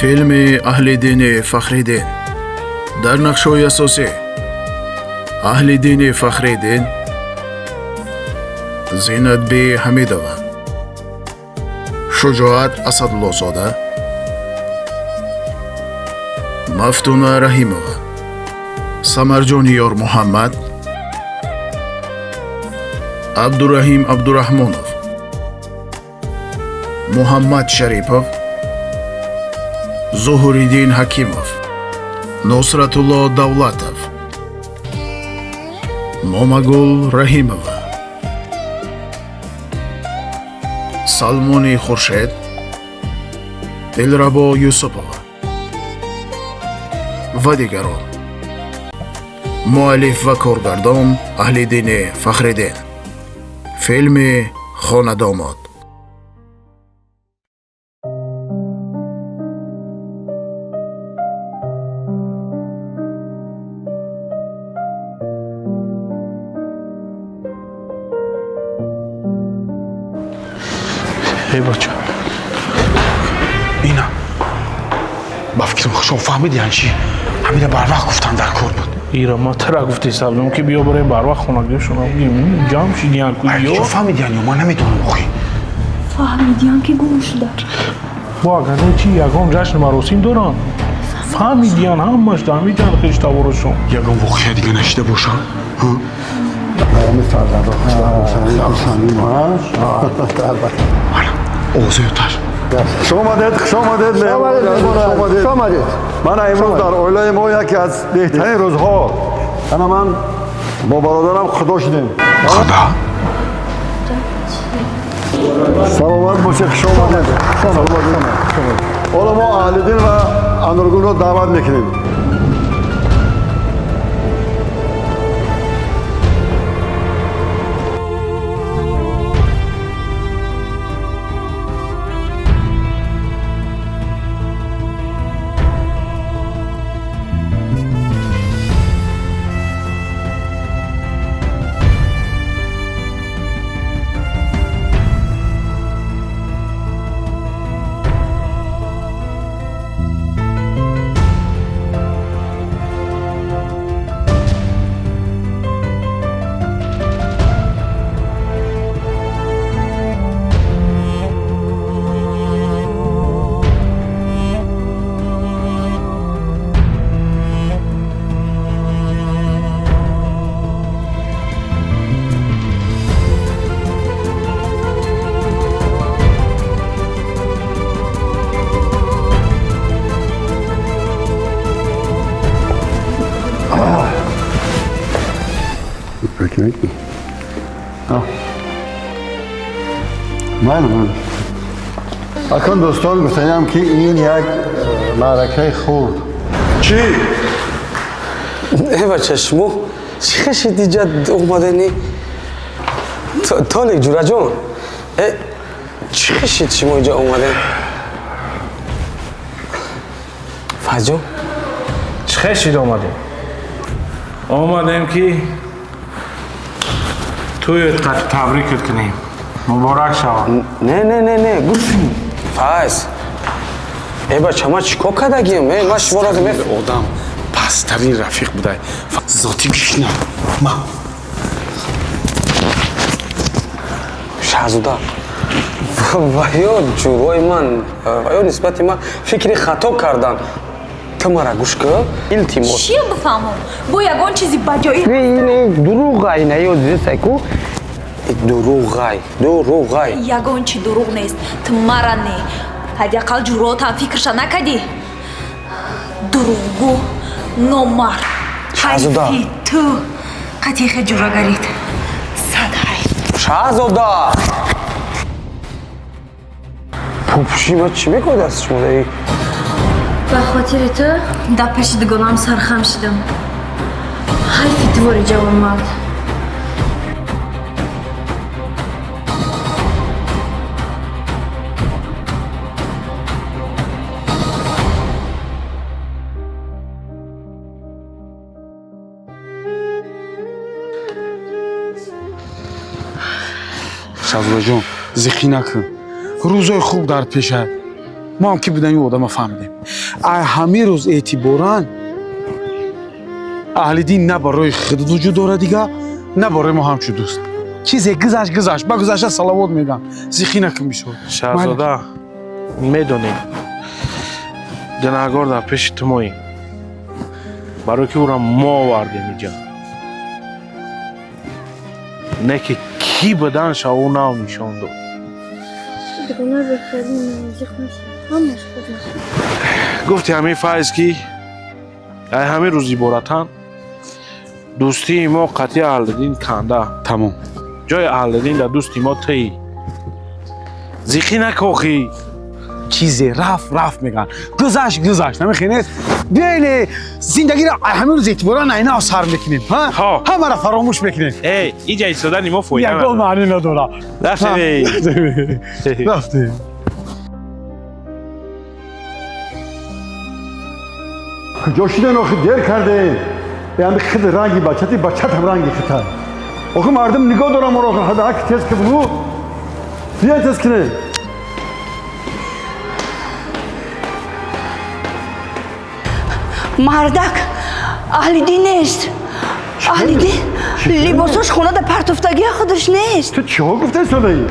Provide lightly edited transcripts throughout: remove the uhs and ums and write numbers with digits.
فیلم اهل دین فخرالدین در نقش‌های اساسی اهل دین فخرالدین، زینت بی حمیدова، شجاعت اسدالله‌زاده، مفتونه رحیمова، سمرجان یار محمد، عبدالرحیم عبدالرحمانov، محمد شریپov، زهوریدین حکیمov، نصرتالله دولتov، номагул раҳимова، салмони хуршед, дилрабо юсупова ва дигарон. муаллиф ва коргардон аҳлиддини фахриддин. филми хонадомот. ای بچه اینا با فکرم شما فهمیدی یعنی چی؟ همین بر وقت گفتن در کار بود. ایرا ما ترا گفتی سلام که بیا برای بر وقت خونگی شما بگیم جام شدیان کویو شما فهمیدی یعنی من نمیتونم بخوی فهمیدیم که گم شدن با اگر چی یکم جشن مراسم دارن فهمیدین همش دمیدن خشتا برشون یکم واقعی دیگه نشده باشن اوزیوتر خوش آمدید من امروز در اویلای ما یکی از بهترین روزها من با برادرم خدا شدیم. خدا؟ سلامت باشید. خوش آمدید. حالا ما اهل‌دین و انورگل رو دعوت میکنیم. من اکنون دوستان گفتیم که این یک معرکه خورد. چی؟ ای بچه شما چی خشید اینجا اومدنی؟ تالک جورا جون چی خشید شما اینجا اومدن؟ فجو؟ چه خشید آمدیم؟ آمدیم که توی تبریک کنیم مبارک شود. نه گفتیم فایز ای بچه ما چیکار کردگیم؟ ما شما را آدم پسترین رفیق بوده ذاتی بیشنم ما شهزاده و یا جورای من و یا نسبت من فکری خطا کردن تو مرا گوش کن التماس چیه بفهمم با یگان چیزی بجایی این دروغ نه یا دیدی کو دروغ یگان چی دروغ نیست تو مرا نه حداقل جورات هم فکرش نکردی دروغگو نامرد حیفی تو قطیخ جوراگرید صدای شهزاده پوپشی ما چی میکنه دست شما دایی؟ به خاطر تو در پشتگانم سرخم شدم حیفی دوری جوان مرد شهزاده جون زخی نکن روزای خوب در پیشه ما هم که بودن این آدم فهمیدیم همه روز اعتباران اهل دین نه برای خود وجود داره دیگه نه برای ما همچون دوست چیزی گذشت با گذشته صلوات میگم زیخی نکن بیشور شهزاده میدونی جناگار در پیش تماییم برای که او را ما آوردیم اینجا نه که کی بدنش او نام نشان داد دیگونه بهترین نزدیک نشه همش خود نشه گفتی همه فایز کی همه روزی بارتن دوستی ما قطعی اهل دین کنده تمام جای اهل دین در دوستی ما تی زیخی نکوخی چیزی رفت میگن گذشت نمیخینید بیاین زندگی را همه روز اعتباران اینا سر میکنیم ها همه را فراموش میکنیم اینجا ایستادن ما فویده یک گل معنی نداره رفتیم جوشیدن آخه دیر کرده یعنی خود رنگی بچت هم رنگی خطر آخه مردم نگاه دارم ما را حد حق تست که بنو بیاین تست کنه مردک اهل دین نیست اهل دین لباساش خونه در پرتفتگی خودش نیست تو چه ها گفته ساده ای؟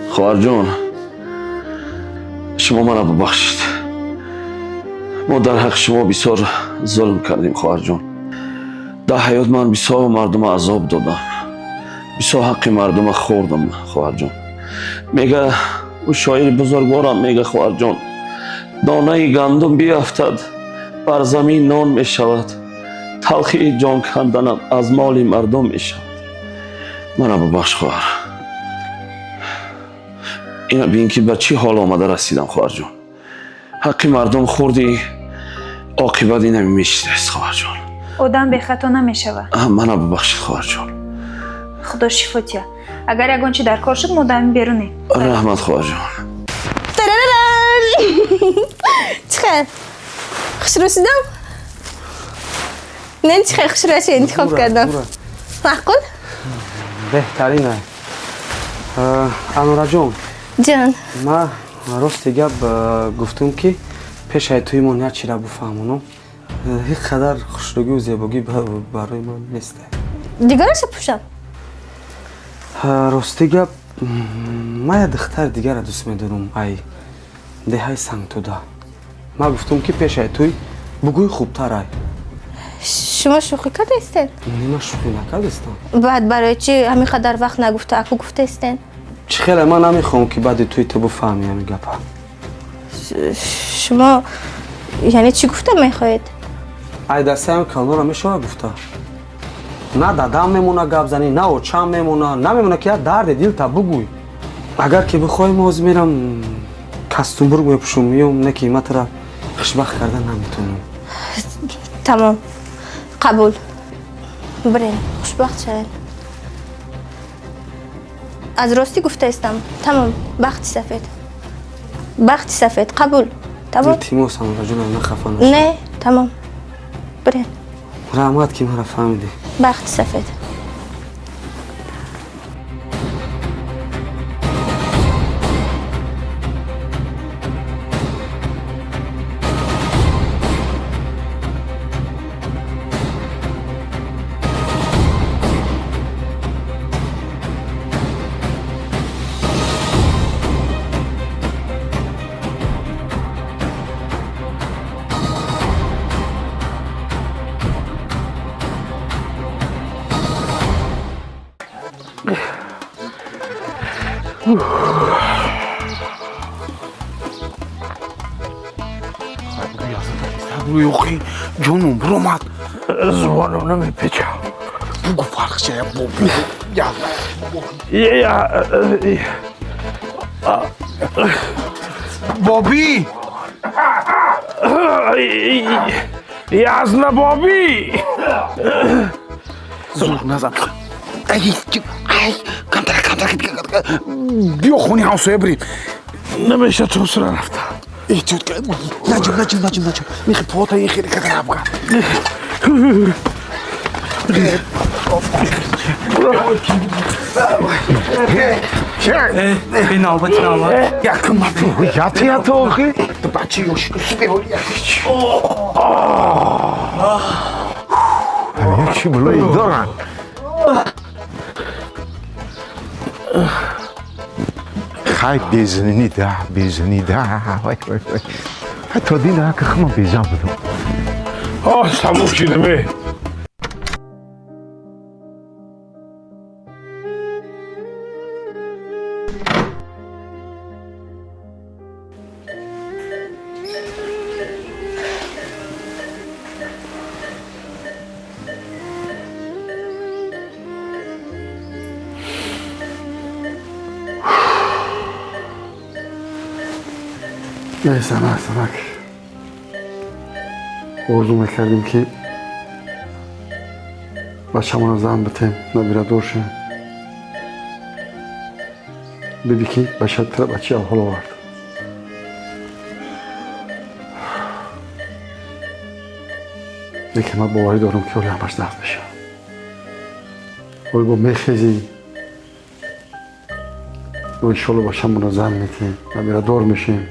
خواهر جان شما منو ببخشید ما در حق شما بسیار ظلم کردیم خواهر جان در حیات من بسیار مردم عذاب دادم بسیار حق مردم خوردم خواهر جان میگه او شاعر بزرگوارم میگه خواهر جان دانه گندم بیفتد بر زمین نان میشود تلخی جان کندنم از مال مردم میشود منو ببخش خواهر اینا بین که به چی حال آمده رسیدم خواهر جان حق مردم خوردی عاقبت اینم میشه خواهر جان آدم به خطا نمیشوه منو ببخشید خواهر جان خدا شفا تیا اگر یگان چی در کار شد ما دائم بیرونی رحمت خواهر جان چخیر خوش رسیدم نه چخیر خوش رسی انتخاب کردم معقول بهترینه انورا جان ما راست گپ گفتم که پیش توی من چی را بفهمونم هیچ قدر خوشروگی و زیبایی برای من نیست دیگر را پوشم راستی گپ ما یه دختر دیگر را دوست میدارم ای دههای سنگ تو ده ما گفتم که پیش توی بگوی خوبتر ای شما شوخی کرده استین؟ نه شوخی نکرده استم بعد برای چی همین قدر وقت نگفته اکو گفته استین؟ چه خیلی من نمیخوام که بعد توی تو بفهمی همین گپا شما یعنی چی گفته میخواید؟ ای دسته هم کلنو را میشه گفته نه دادم میمونه گپ زنی نه اوچم میمونه نمیمونه که درد دل تا بگوی اگر که بخوای موز میرم کاستومبرگ میپوشم میام نه قیمت را خوشبخت کردن نمیتونم تمام قبول برین خوشبخت شوین از راستی گفته استم تمام بخت سفید قبول تمام تیموس هم رجل نخفا نشد نه تمام برین رحمت که مرا فهمیدی بخت سفید روی جونم برومد زبانم نمیپیچه بگو فرق چه بابی یزن بابی زور نزن کمتر بیا خونی همسایه بریم نمیشه تو سر رفته احتیاط کرد نجم میخی پاتا این خیلی کتر بکن یاتی آخی تو بچه یوشی کسی بیولی همین چی بلایی دارن خیلی بیزنیده حتی دیده که خما بیزن بدم سبوک شیدمه سمک آرزو میکردیم که بچه‌مون رو زن بتیم نبیره دور شه دیدی که بچه حال آورد لیکن من باوری دارم که اولی همش دست بشه اولی با میخیزی و انشالله بچه‌مون رو زن میتیم نبیره دور میشیم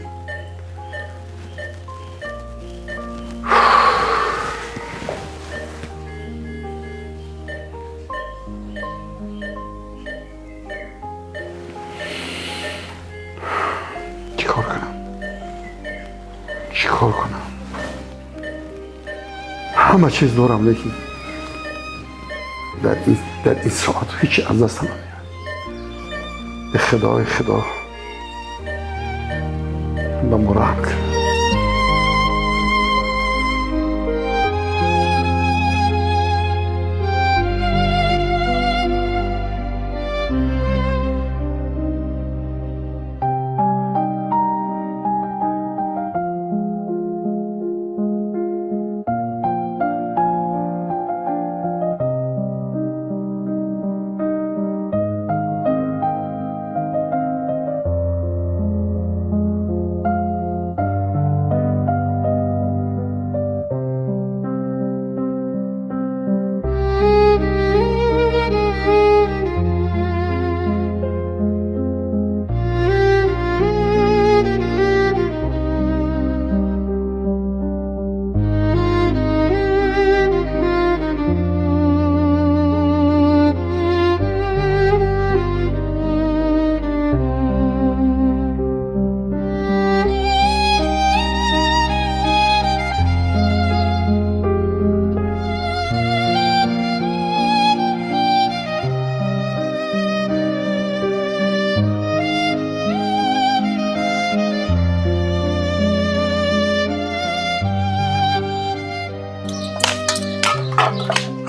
چیکار کنم همه چیز دارم لیکن در این ساعت هیچی از دستم نمیاد خدا به ما رحم کنه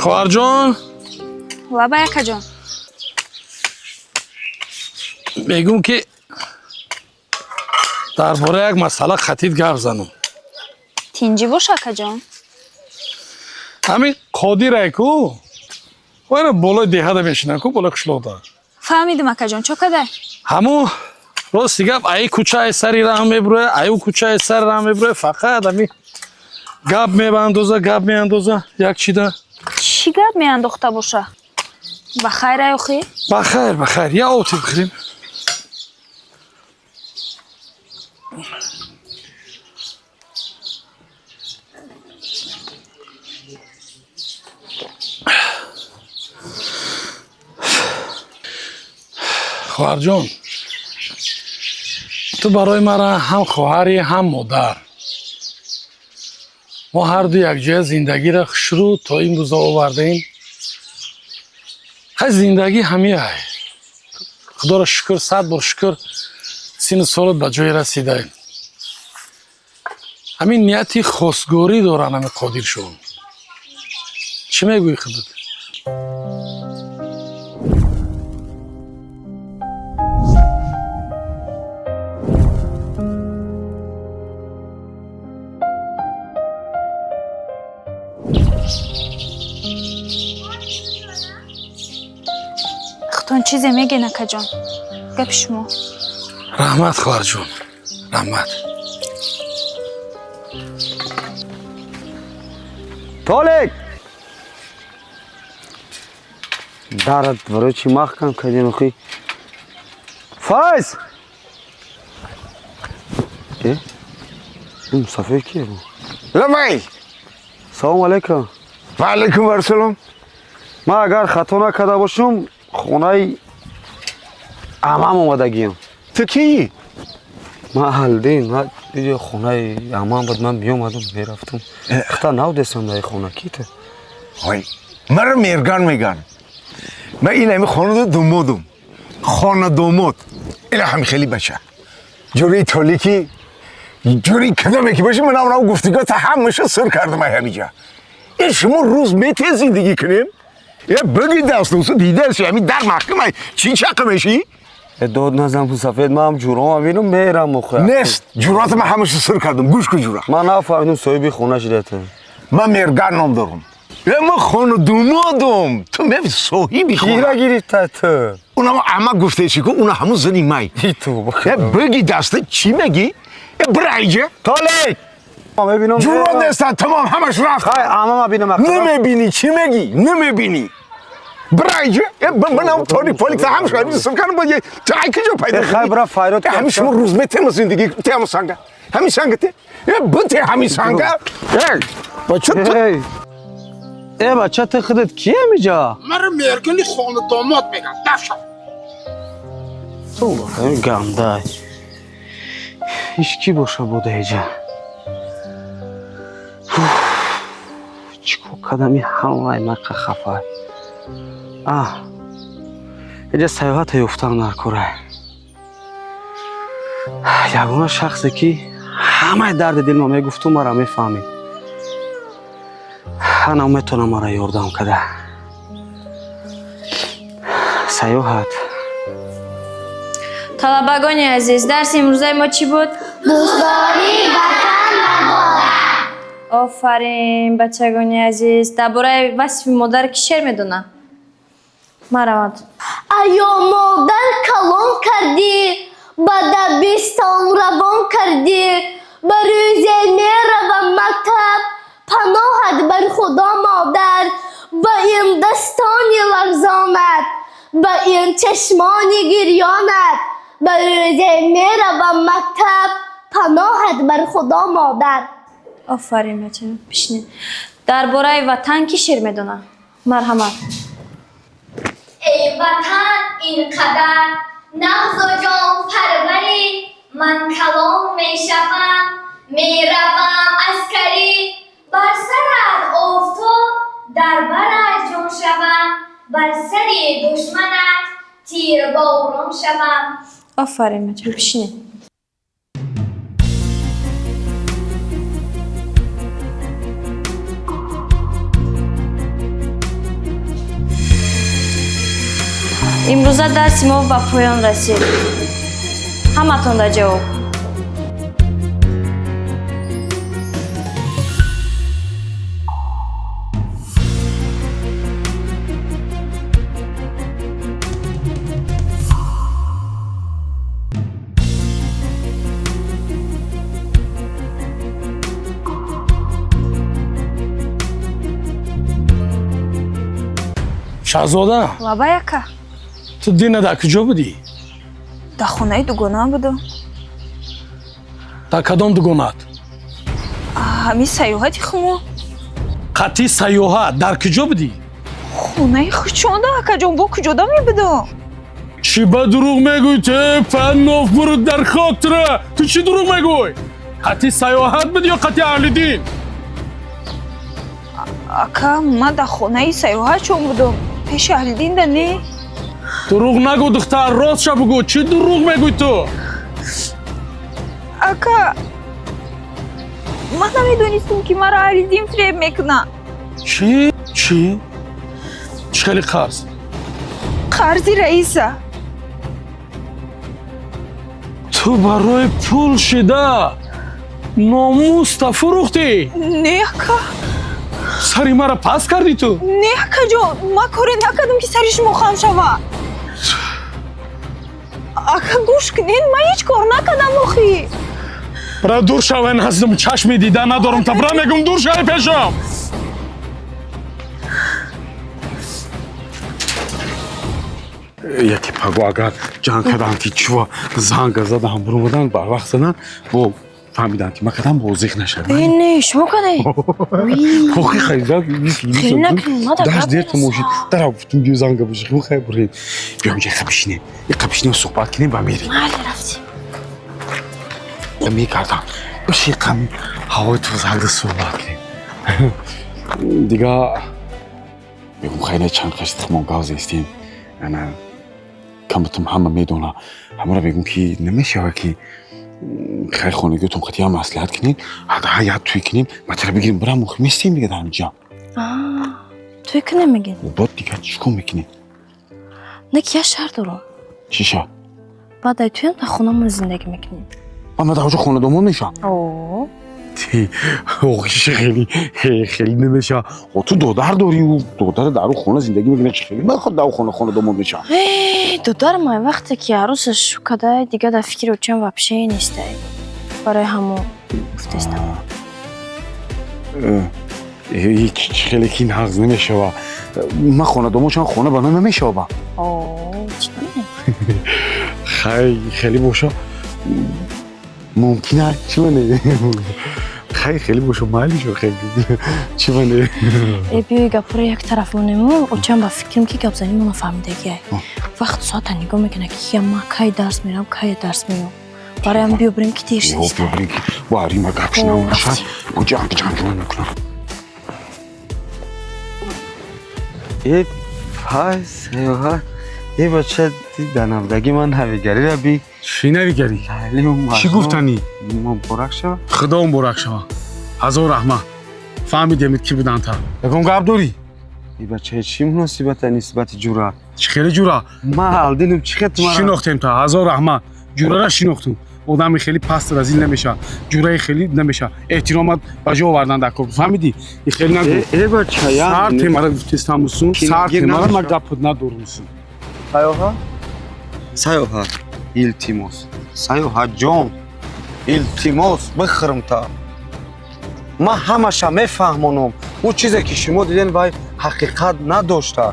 خواهر جان لابا یکا جان میگم که درباره یک مسئله خطیت گپ زنم تینجی باش اکا جان همین قادیره کو واینا بالای دهده میشینن کو بالای قشلوقدا فهمیدم اکا جان چو کده همو راستی گپ ای کوچه سری راه میبره ای کوچه سر راه میبره فقط همین گپ میاندازه یک چیده چی گپ میانداخته باشه بخیر ایوخی بخیر یا آتی بخوریم خواهر جان تو برای مرا هم خواهری هم مادر ما هر دو یک جای زندگی را شروع تا این روزا آوردیم های زندگی همی های خدا را شکر 100 بار شکر سین سالت به جای رسیده همین نیتی خواستگاری دارن همین قادر شون چی میگوی خودت؟ اختون چیزی میگه نکه جان گپ شما رحمت خواهر جون رحمت толик дарат барои чӣ маҳкам кардин охи файз ин мусафир кие бу لبیک салому алайкум و علیکم السلام ман агар хато накарда бошам хонаи амам омадагиам تو کی؟ ман аҳлидин ман диҷо хонаи амам буд ман биёмадам мерафтам хата навдестам дар хона ки ту وای مرا میرگان میگن من این همه خانه دومودم خانه دومود این همه خیلی بچه جوری تولیکی جوری کدامه که باشه من اونم گفتگاه تا همشه سر کردم همینجا این شما روز میتین زندگی کنیم یه بگی دست دوستو دیده هستی همین در محکمه چی چقمشی؟ داد نزن سفید من هم جورام ببینم میرم مخه نیست جورات من همشه سر کردم گوش کن جورا من نفهمیدم صاحبی خونه شده من میرگان نام دارم من خانه دومودم تو میفتی صاحبی خونه گیره گیریفته تو اونم اما گفته چی که اونم همون زنی مای تو بگی دسته چی میگی؟ برایجه؟ طالق ببینم جورا دستن تمام همش رفت خواهی اما ببینم نمیبینی چی میگی؟ نمیبینی برایجه؟ منم تاری پالیک تا همش کنم سرکانم باید تایی کجا پیدا خواهی برا فایرات همین شما روزمه تیم زندگی تیم سانگه همین سانگه تی؟ بطه همین سانگه بچه تو ای بچه تو خودت کیه میجا؟ من میرگنی خانه داماد میگن دفشم تو بخیر گنده ایش کی باشه بوده ایجا چیکو کدامی همه مرقه خفای ایجا سیاحت یفتم نرکوره یگونه شخصی که همه درد دل ما میگفتو مرا میفهمید انا میتونم مرا یاردم کده سیاحت طلبگانی عزیز درس امروزه ما چی بود؟ دوستداری وطن و مادر. آفرین بچگانی عزیز درباره وصف مادر کی شعر میدونه؟ مرحمت ایا مادر کلام کردی با دبستان روان کردی به روزه میروم مکتب پناهت بر خدا مادر با این دستانی لرزانت با این چشمانی گریانت به روزه میروم مکتب پناهت بر خدا مادر. آفرین بچه پیشنی درباره وطن کی شعر میدونه؟ مرحمت ای وطن اینقدر نغز و جان پروری من کلام میشوم میروم عسکری بر سرت آفتاب در برت جان شوم بر سر دشمنت تیر باران شوم. آفرین بچه پیشنی امروزه درس ما به پایان رسید. همتون در جواب. شاهزاده лаба яка تو دینه در کجا بودی؟ дар хонаи дугонаам будам در کدام دوگانت؟ ҳамин саёҳати хумо قطعی سیاحت در کجا بودی؟ хонаи хучонда акаҷон бо куҷода мебудам چی با دروغ میگوی تو؟ پناف برو در خاطره تو چی دروغ میگوی؟ قطعی سیاحت بودی یا قطعی اهل دین؟ ака ман дар хонаи саёҳатшон будам пеши аҳлидин да не دروغ نگو دختر راست شو بگو چی دروغ میگوی تو؟ ака ман намедонистам ки маро аҳлидин фиреб мекунад چی؟ چی؟ چی خیلی قرض؟ қарзи раиса تو برای پول شده ناموس تا فروختی؟ не ака سری مرا پس کردی تو؟ не акаҷон ман коре накардам ки сари шумо хам шавад ака гӯш кунед ман ҳеҷ кор накардам охӣ برای دور شوی نزدم چشم دیدن ندارم تا برای میگم دور شوی پیشم. یکی پگو اگر جان کردن که چوا زنگ زدن برو بودن با وقت زدن با فهمیدن که ما کردم بوزیخ نشد. نه شما کنه. خوکی خیلی خیلی نکنیم ما داشت دیر تماشید در گفتم بیو زنگ بشه خو خیلی برید بیام یه خبشینه و صحبت کنیم و میریم. مال رفتیم. میکردم بشه کمی هوای تو زنگ صحبت کنیم. دیگه بگم خیلی چند قشت خمون گاز استیم. انا کمتم همه میدونه همه را بگم که نمیشه که خیلی خونگیتون خیلی هم مصلحت کنین حتی یاد توی کنیم مطلب بگیریم برای مخیم استیم دیگه در اینجا. توی که نمیگین؟ و بعد دیگه چیکار میکنیم؟ نه که یه شرط دارم. چی شد؟ بعد توی هم در خونمون زندگی میکنیم. من در اونجا خونه دومون میشم. تی اوغیش خیلی نمیشه. و تو دودر داری و دودر در اون خونه زندگی میکنه چی خیلی؟ من خود در اون خونه دومون میشم. دودر ما وقتی که عروسش کده دیگه در فکر و چند وپشه نیسته. برای همون گفته استم. خیلی که این حقز نمیشه و من خونه دومون چند خونه بنا نمیشه با. چی خیلی باشه. ممکنه چی منه؟ خیلی باشه مالی شو خیلی چی منه؟ بیایی گپره یک طرف مونمو و چند با فکرم که گپ زنیم اونو فهمیدگیه. وقت ساعت نگاه میکنه که ما کی درس میرم کی درس میرم. برای هم بیو بریم که تیش نیست. بیو بریم که باری ما گپش نمونشن و جان میکنم. ای پایس ای بچه دنبدگی من هویگری را بی چی نویگری؟ چی گفتنی؟ من برک شما؟ خدا اون برک شما هزار رحمه فهمیدیم کی بودن تا بگم گپ داری؟ ای بچه چی مناسبت نسبت جورا؟ چی خیلی جورا؟ ما حال دیدم چی خیلی مرا شناختیم تا هزار رحمه جورا را شناختم آدم خیلی پست رزیل نمیشه جورای خیلی نمیشه احترامات به جا آوردن در کار فهمیدی این خیلی نگو ای بچه یا سر تیمارا گفتستم بسون سر تیمارا ما گپ ندارمسون سایوها ایلتیموس سایوها جون ایلتیموس بخرم تا ما همش میفهمونم او چیزی که شما دیدین وای حقیقت نداشته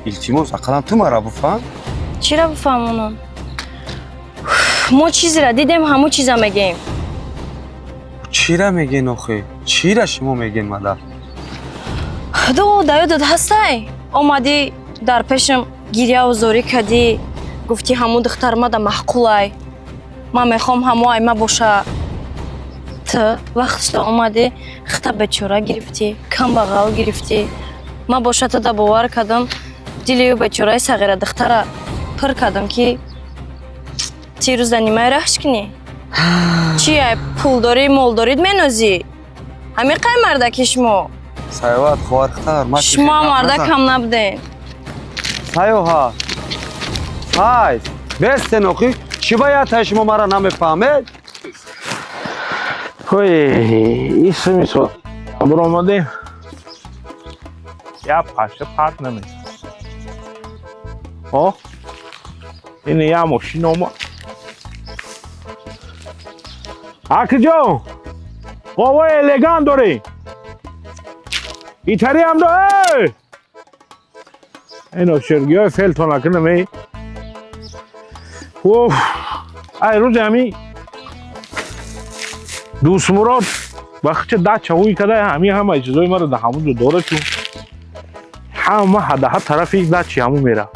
ایلتیموس اقلا تو مرا بفهم چی را بفهمونم؟ ما چیزی را دیدیم همون چیزا میگیم. چی را میگین آخه؟ چی را شما میگین مادر؟ دایو هستی؟ اومدی در پیشم گریه و زوری کردی گفتی همون دختر ما دا محقولای ما میخوام همون ایمه باشه تو وقتش اومدی خطاب بچورا گرفتی کم بغل گرفتی ما باشه تو دا باور کردم دیلیو بچورای صغیره دختره پر کردم که تی روز نیمه رهش کنی چیه پول داری مول دارید منوزی همین قای مردکی شما سایوات خوارختر شما مرده کم نبودین سایوها های بست نوخی چی باید شما مرا نمیفهمید؟ های ایسه میسو برو آمدیم یا پاشه پرت نمیشه اینه یا ماشین آمد حقی جان قوای الگان داری ایتری هم داری اینو شرگی های فیل تا نکنه می ای روز همی دوست مراد وقتی ده چوی کده همه چیزای ما رو ده همون رو داره چون همه هده طرفی ده چی همون میره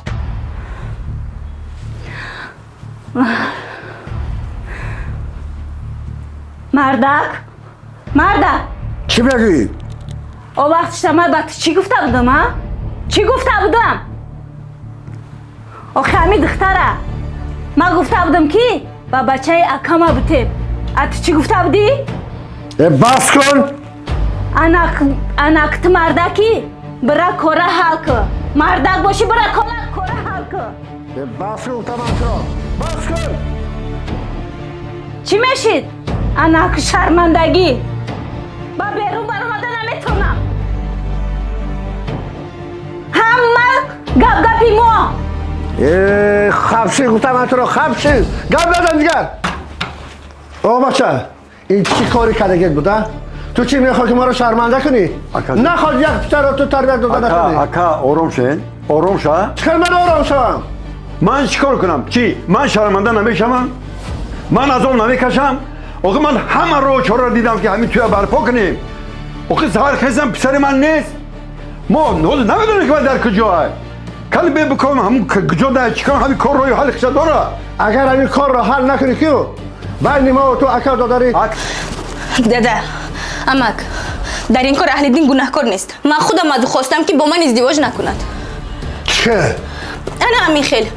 مردک چی بگی؟ او وقتش من با چی گفته بودم ها؟ چی گفته بودم؟ آخه همی دختره من گفته بودم که با بچه اکامه بودیم ات چی گفته بودی؟ بس کن اناکت مردکی برا کره حل که مردک باشی برا کره حل که بس کن تمام کن بس کن چی میشید؟ اناک شرمندگی با بیرون برامده نمیتونم همه گپ گپی ما خبشی گفتم من تو رو خبشی گپ بزن دیگر او بچه این چی کاری کردگت بوده؟ تو چی میخوای که ما رو شرمنده کنی؟ نخواد یک پسر رو تو تربیت داده نکنی. اکا آروم شین آروم شا چکار من آرام شوم؟ من چیکار کنم چی من شرمنده نمیشم من عذاب نمیکشم آخه من همه رو چهار دیدم که همین توی برپا کنیم آخه سهر خیزم پسر من نیست ما نمیدونیم که من در کجا کلی بکنم همون کجا در چیکار همین کار روی حل خیزه داره اگر همین کار رو حل نکنی کیو؟ بین ما و تو اکا داداری؟ دادا امک در این کار اهل دین گناهکار نیست من خودم از او خواستم که با من ازدواج نکند چه؟ انا همین خیل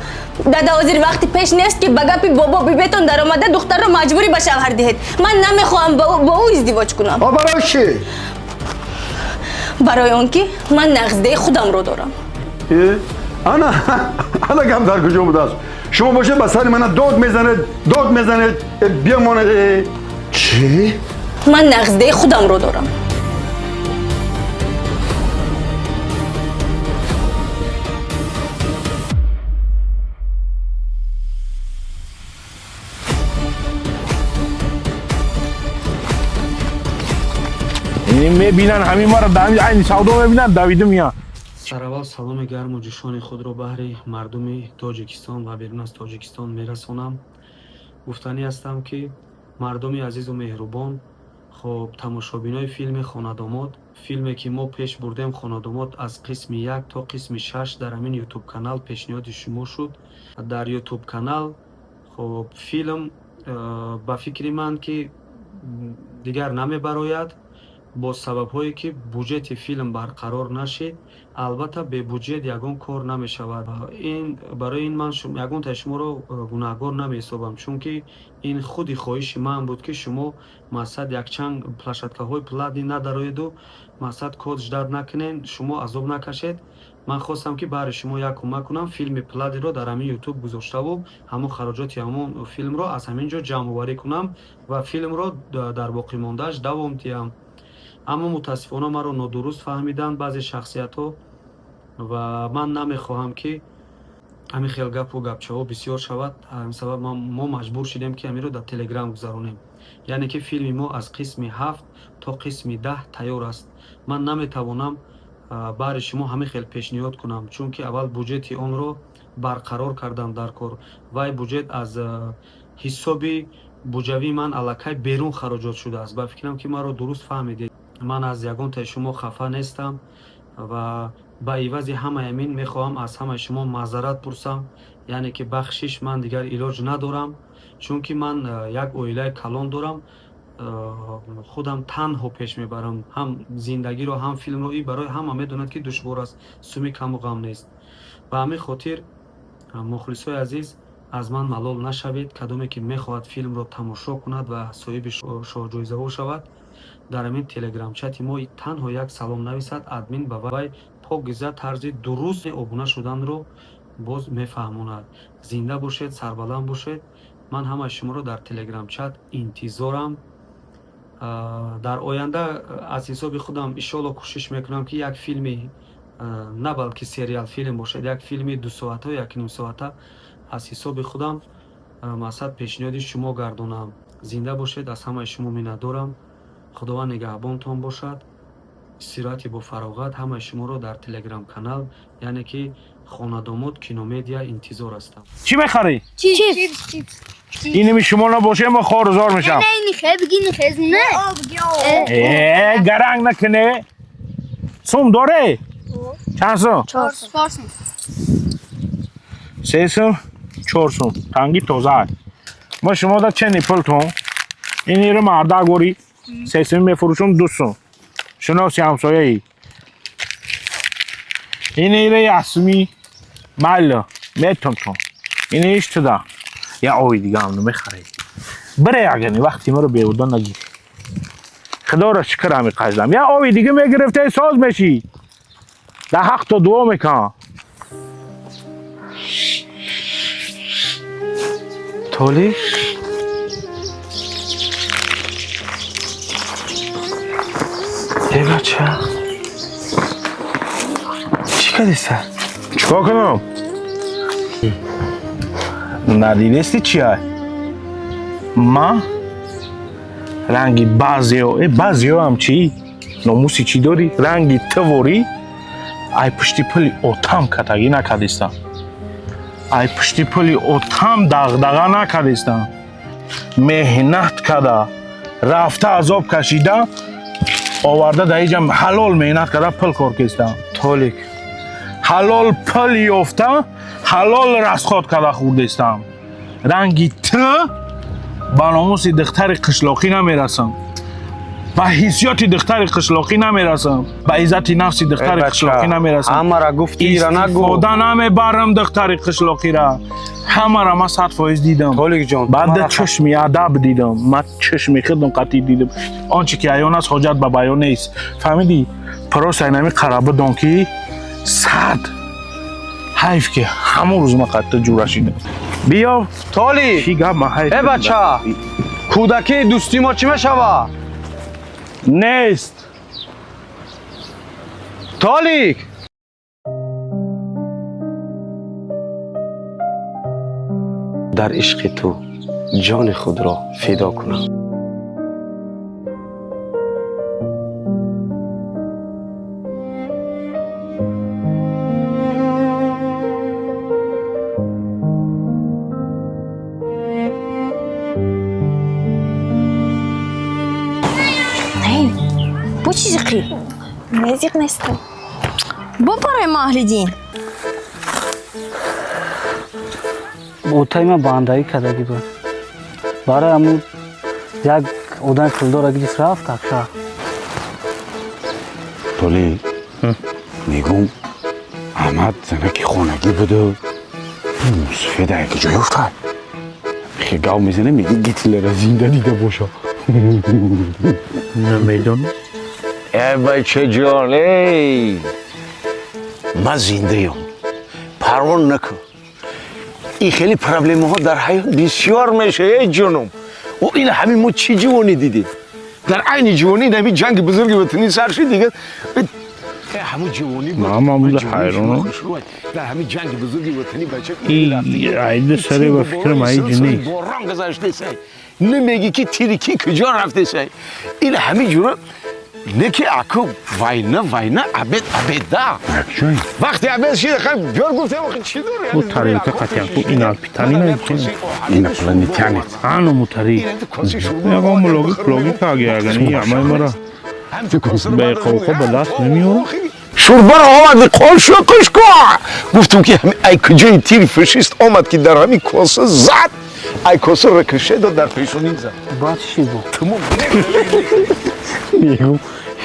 دادا وزیر وقتی پیش نیست که بگپی بابا بیبیتون در آمده دختر رو مجبوری به شوهر دهید من نمیخواهم با او ازدواج کنم برای چی؟ برای اون که من نغزده خودم رو دارم انا گم در کجا بوده است شما باشه به سر من داد میزنید بیامانه چی؟ من نغزده خودم رو دارم این میبینن همین ما رو در این سودا میبینن دویده میان در اول سلام گرم و جوشان خود را بهر مردم تاجیکستان و بیرون از تاجیکستان میرسونم گفتنی هستم که مردم عزیز و مهربان خب تماشابینای فیلم خانه‌داماد فیلمی که ما پیش بردیم خانه‌داماد از قسم 1 تا قسم 6 در همین یوتیوب کانال پیشنهاد شما شد در یوتیوب کانال خب فیلم با فکر من که دیگر نمیبراید با سبب هایی که بودجت فیلم برقرار نشد البته به بودجت یگان کار نمی شود این برای این من یگان تا شما رو گناهکار نمی حسابم چون که این خودی خواهش من بود که شما مقصد یک چند پلشتکه های پلادی ندارید و مقصد کد جداد نکنین شما عذاب نکشید من خواستم که برای شما یک کمک کنم فیلم پلادی رو در همین یوتیوب گذاشته و همون خراجات همون فیلم رو از همینجا جمع آوری کنم و فیلم رو در باقی ماندهش دوام دهم اما متاسفانه ما رو نادرست فهمیدن بعضی شخصیت ها و من نمیخواهم که همین خیلی گپ و گپچه ها بسیار شود همین سبب ما مجبور شدیم که همین رو در تلگرام گذارونیم یعنی که فیلم ما از قسم 7 تا قسم 10 تیار است من نمیتوانم برای شما همین خیلی پیشنهاد کنم چون که اول بودجت اون رو برقرار کردم در کار و بودجت از حسابی بودجوی من الکی بیرون خراجات شده است با فکرم که ما رو درست فهمیدید من از یگان تا شما خفه نیستم و با عوض همه همین میخواهم از همه شما معذرت پرسم یعنی که بخشش من دیگر علاج ندارم چون که من یک اویله کلان دارم خودم تنها پیش میبرم هم زندگی رو هم فیلم رو برای همه میدونند که دشوار است سومی کم و غم نیست به همین خاطر مخلصای عزیز از من ملال نشوید کدومی که میخواهد فیلم رو تماشا کند و صاحب جایزه ها شود در همین تلگرام چت ما تنها یک سلام نویسد ادمین به وی پاکیزه طرز درست ابونه شدن رو باز میفهموند زنده باشید سربلند باشید من همه شما رو در تلگرام چت انتظارم در آینده از حساب خودم ان شاءالله کوشش میکنم که یک فیلم نه بلکه سریال فیلم باشد یک فیلم 2 ساعته یک نیم ساعته از حساب خودم مقصد پیشنهاد شما گردونم زنده باشید از همه شما میندارم خداوند نگهبانتان باشد استراحتی با فراغت همه شما رو در تلگرام کانال یعنی که خانه‌داماد کینومدیا انتظار هستم چی میخری؟ چیپس این شما نباشه ما خارزار میشم نه این خیلی بگین خیلی نه گرنگ نکنه سوم داره؟ چند سوم؟ 4 سوم 3 سوم 4 سوم تنگی تازه ما شما دا چه نیپلتون این رو مرده گوری 3 سوم میفروشم 2 سوم شناسی همسایه ای این ایره اسمی مالا میتون تون این ایش تو دا یا آوی دیگه هم نمیخره بره اگرنی وقتی ما رو بیودن نگیر خدا را شکر همی قجدم یا آوی دیگه میگرفته ساز میشی در حق تو دعا میکن تولی؟ ای بچه چی کردی سر؟ چیکار کنم؟ ندیدستی چیه؟ من ранги баъзеҳо ҳамчӣ номуси чӣ дорӣ ранги творӣ ай пушти пули отам катагӣ накардистам ай пушти пули отам дағдаға накардистам меҳнат када рафта азоб кашида оварда дар иҷам ҳалол меҳнат када пул кор кистам толик ҳалол пул ёфта ҳалол расход када хӯрдистам ранги ты ба номуси духтари қишлоқӣ намерасам ба ҳиссиёти духтари қишлоқӣ намерасам ба иззати нафси духтари қишлоқӣ намерасам ҳамара гуфтӣ ира нагу истифода намебарам духтари қишлоқиро ҳамара ман 100% дидам толик ҷон баъда чашми адаб дидам ман чашми худам қатъӣ дидам он чи ки аён аст ҳоҷат ба баён нест фаҳмидӣ просто айнами қараба дон ки 100 ҳайф ки ҳамон рӯз ман қатъӣ ҷура шидам биё толик чӣ гап ман ҳайф бача кӯдакии дӯстӣ мо чӣ мешавад нест толик дар ишқи ту ҷони худро фидо кунам бо чӣ зиқӣ незиқ нестам бопарои маҳлидин отаи ман бандаӣ кардагӣ буд барои ҳамун як одами пулдор агидис рафт акша толи мегум аҳмад занаки хонагӣ буду мусфеда як ҷо ёфта хе гав мезана меги гитлера зинда дида боша намедонам бачаҷон ман зиндаём парво накун ин хеле проблемаҳо дар ҳаёт бисёр мешавад ҷоном ин ҳамин мо чӣ ҷавонӣ дидем дар айни ҷавонӣ ин ҳамин ҷанги бузурги ватанӣ сар шуд дига ҳамун ҷавонӣ хайронам дар ҳамин ҷанги бузурги ватанӣ бача айда саре ба фикрам айҷи нест борон гузаштесай намеги ки тирики куҷо рафтесай ин ҳамин ҷура не ки аку вайна абеда вақти абед шида бёр гуфтем чӣ дори бу тарелка қатян ку ин алпитани инопланетянец ану мутари ягон логика агиягани амаи мара беқовқа ба даст намиёрам шӯрбаро омади қошуқиш ку гуфтам ки ай куҷои тири фашист омад ки дар ҳамин коса зад ай коса рикошет дод дар пешонӣ зад баъд чӣ буд мегум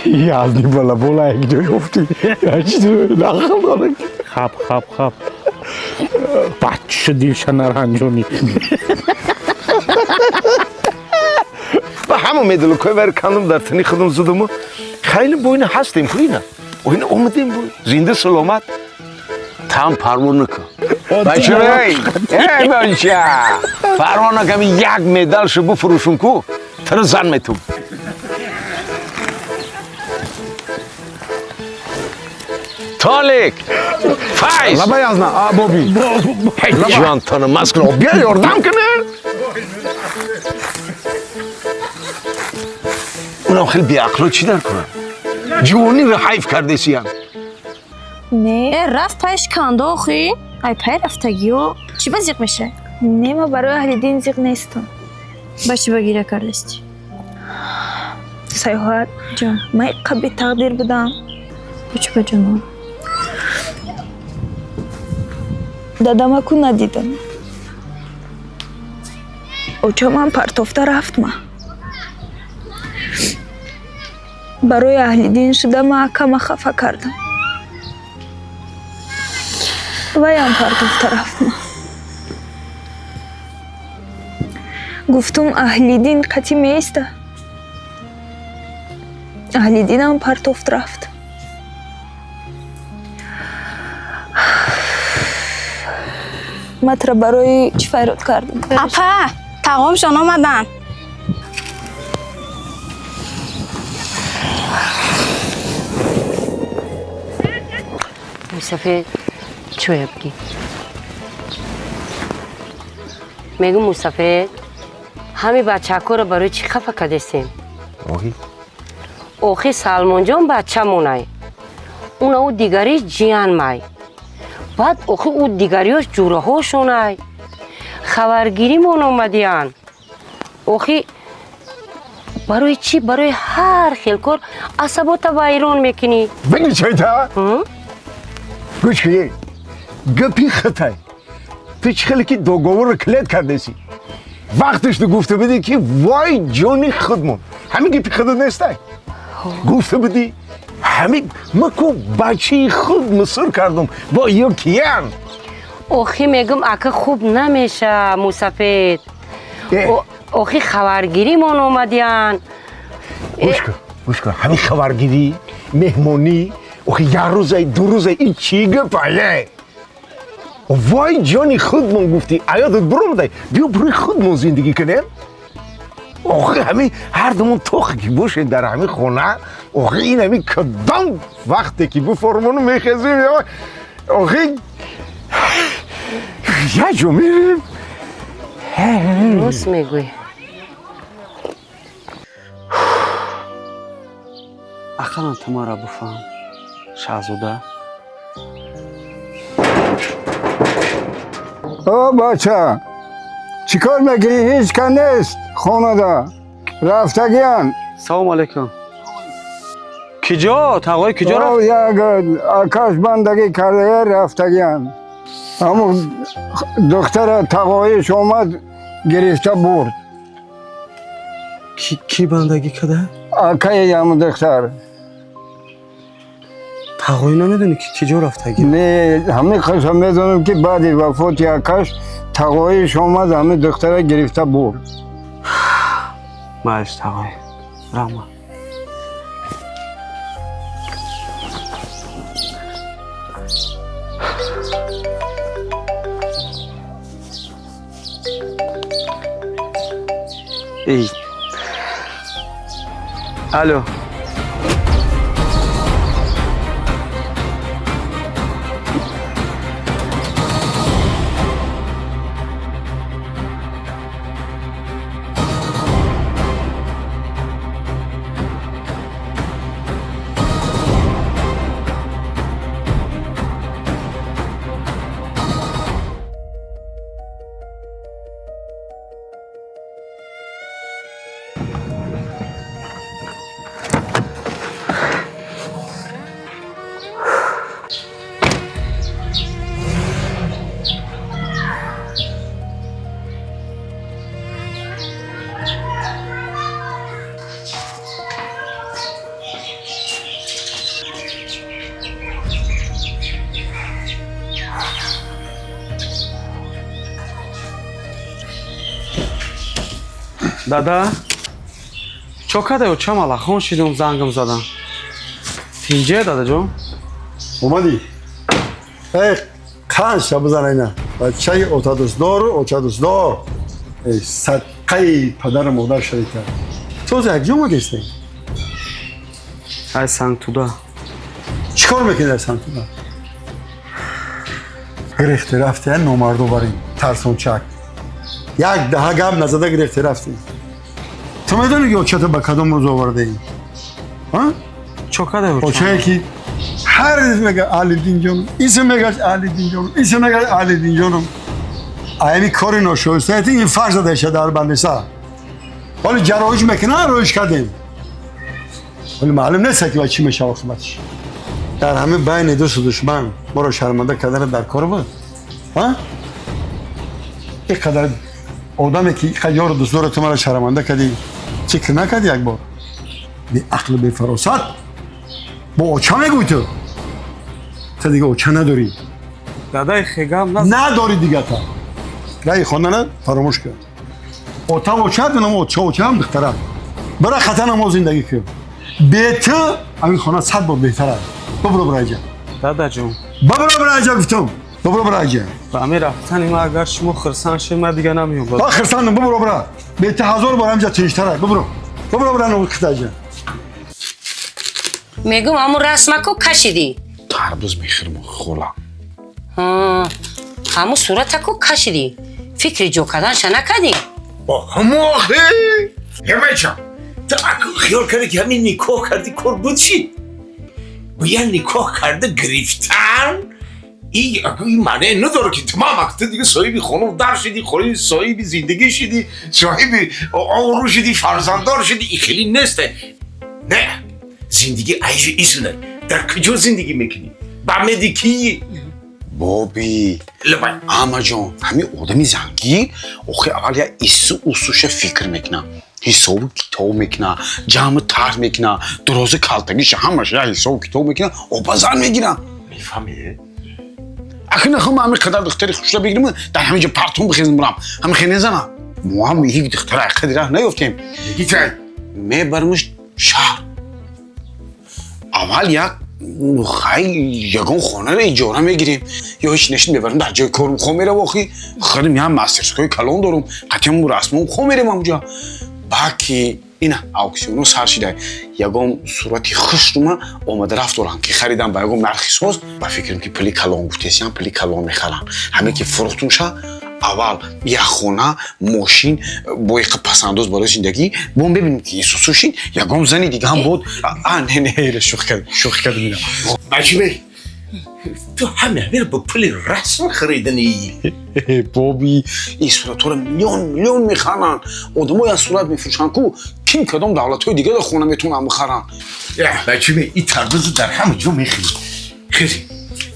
язди балабола як ҷо ёфтӣ нақл дорад хап бача дилша наранҷонӣ ба ҳама медалукои вайро кандам дар тани худам зудам хеле бо ина ҳастем ку ина омадем зинда саломат там парво накун бачаи бача парво накун як медалшо бифурӯшум ку тара зан метум толик файз лаба язна боби ҷонтона маскро бия ёрдам кунӣ унам хеле беақло чӣ дар кунам ҷавониро ҳайф кардесиям не рафт паиш канда охӣ ай пай рафтагиё чӣ ба зиқ мешавад не ма барои аҳли дин зиқ нестам ба чӣ ба гиря кардасти сайҳат ҷон ман қаби тақдир будам чӣ ба ҷонон дадамаку надидам очаман партофта рафтма барои аҳли дин шуда ман акама хафа кардам ваям партофта рафтма гуфтум аҳли дин қатъӣ меиста аҳли динам партофт рафт матра барои чӣ файрод кардам апа тағомшон омадан мусафед чӯябки мегӯ мусафед ҳами бачакоро барои чӣ хафа кардестем? Оҳи. охи Салмонҷон бачамонай. Унау дигари ҷиянмай. Баъд охи ӯ дигариёш ҷураҳошонай. Хабаргиримон омадиян. Охи барои чӣ? Барои ҳар хел кор асабота вайрон мекунӣ. Бини чайта? Гӯш кунӣ. Гапи хатай. Ту чӣ хеле ки договорро клет кардеси. Вақташ ту гуфта будӣ ки вой ҷони худмон. Ҳамин гапи худа нестай. Гуфта будӣ ҳамин ма ку бачаи худ мусур кардам бо ё киян. охи мегум ака хуб намеша Мусафед. охи хабаргиримон омадиян. Гӯш кун, ҳамин хабаргирӣ, меҳмонӣ, охи як рӯзай, ду рӯзай ин чӣ гапае? Вой ҷони худмон гуфтӣ, аётат биромадай, биё барои худмон зиндагӣ кунем. охи ҳамин ҳардумон тоқе ки бошем дар ҳамин хона, охи ин ҳамин кадом вақте ки бифармону мехезем, охи як ҷо мерем. Рост мегӯй. ақалан ту маро бифаҳм, шаҳзода. о бача, чӣ кор мекунӣ? ҳеҷ кас нест хонада. Рафтагиян. Салому алайкум. Киҷо? Тағои киҷо рафт? Як акаш бандагӣ кардага рафтагиян. Ҳамун духтара тағоиш омад гирифта бурд. Ки бандагӣ када? Акаи ҳамун духтар. тағои намедонӣ ки киҷо рафтагӣ? Не, ҳамин қисм медонам ки баъди вафоти акаш тағоиш омад ҳамин духтара гирифта бурд. Майш тағои. Рама. Эй. Алло. Дада, чо кадаю чам алахон шидум зангам задам. Тинҷе дадаҷон? Омадӣ? қанша бизана ина. Бачаи отадӯстдору очадӯстдор. Садқаи падару модар шарита. Тоз якҷо мадестем. Ай сангтуда. Чӣ кор мекунӣ ай сангтуда? гирехтӣ рафтӣ номарду барин тарсончак. Як даҳа гап назада гирехтӣ рафтӣ. Ту медонӣ ки очата ба кадом рӯз овардаӣ? Чо кадаю? Очае ки ҳар рӯз мега Алиддин ҷонум, исм мегаш Алиддин ҷонум, исм мегаш Алиддин ҷонум. Аями кори ношоистаи ин фарз зада иша дар бандиса. Ҳоли ҷароҳиш мекунад рӯиш кардем. Вале маълум нест ки ва чӣ мешава оқибатиш. Дар ҳамин байни дӯсту душман моро шарманда кардана дар кор буд. ин қадар одаме ки ин қадар ёру дӯстдори ту маро шарманда кардӣ, фикр накардӣ як бор? Беақлу бефаросат. Бо оча мегӯй ту. Та дига оча надорӣ. Дадаи хегам надорӣ дига та. раи хонана фаромӯш кун. Ота оча дунам оча ҳам бихтара. Бара хата намо зиндагӣ кун. Бе ту ҳамин хона 100 бор беҳтар. Бубро бираҷа. Дадаҷон. Бубро бираҷа гуфтам. Бубро бираҷа. Ба ҳамин рафтани ма агар шумо хирсан шед, ман дига намеём. Ба хирсандам, бубро бира. Беҳтар 1000 бор ҳамҷа тиштара. Бубро. Бубро бира ну хитаҷа. мегум ҳамун расмаку кашидӣ? тарбуз мехӯрам хола. ҳамун суратаку кашидӣ? фикри ҷо карданша накардӣ? همون آخه همه چم تو خیال کرده که همین نکاح کردی کار بود چی؟ باید نکاح کرده گرفتن این معنی نداره که تمام وقت دیگه صاحبی خانم در شدی خواهی صاحبی زندگی شدی صاحبی آورو شدی فرزندار شدی این خیلی نسته نه زندگی عیش ایسونه در کجا زندگی میکنی؟ بمیدی کی؟ بابی لبن اما جان همین آدمی زنگی آخه اول یه ایسو اوسوش فکر میکنه حساب کتاب میکنه جمع طرح میکنه دراز کلتگیش همش یه حساب کتاب میکنه آبا زن میگیرم میفهمی؟ اخی نخوام همین قدر دختری خوش را بگیرم در همینجا پرتون بخیزم برم همین خیلی نزنم ما هم یک دختر اقدی راه نیفتیم یکی چای؟ میبرمش شهر اول یک یگان خانه رو اجاره میگیریم یا هیچ نشین ببرم در جای کارم خواه میره واقعی خیلی میام مسترسکای کلان دارم قطعا مو رسمم خواه میرم اونجا باکی اینا اکسیونو سر شده یگان صورتی خوش رو من آمده رفت دارم که خریدم با یگان نرخی ساز با فکرم که پلی کلان گفتیسیم پلی کلان میخرم همه که فروختون شه اول یک خونه ماشین با یک پسنداز برای زندگی بام ببینیم که سوسوشین یگان زنی دیگه هم بود نه شوخی کرد میدم بچه بی تو همه با پلی رسم خریدنی بابی این صورت ها رو میلیون میخرن آدم های از صورت میفروشن کو کم کدام دولت های دیگه در خونه میتونن بخرن بچه بی این تربوز در همه جا میخرید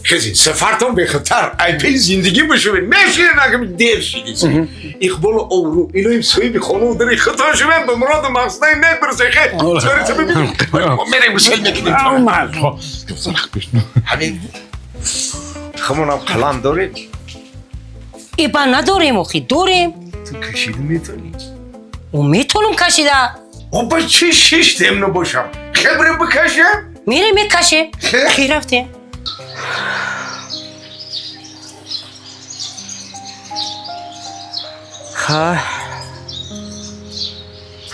خیزی سفرتان به خطر ای پی زندگی بشوید میشه نگم دیر شدید اقبال آورو اینو این صاحب خانو داری خطا شوید به مراد مقصده نبرسه خیلی داری تو ببینیم میریم مسئل میکنیم همین خمونم قلم دارید؟ ایبا نداریم اخی داریم تو کشیده میتونی؟ او میتونم کشیده با چی شش تمنو باشم؟ خبره بکشم؟ میره میکشه خی رفتیم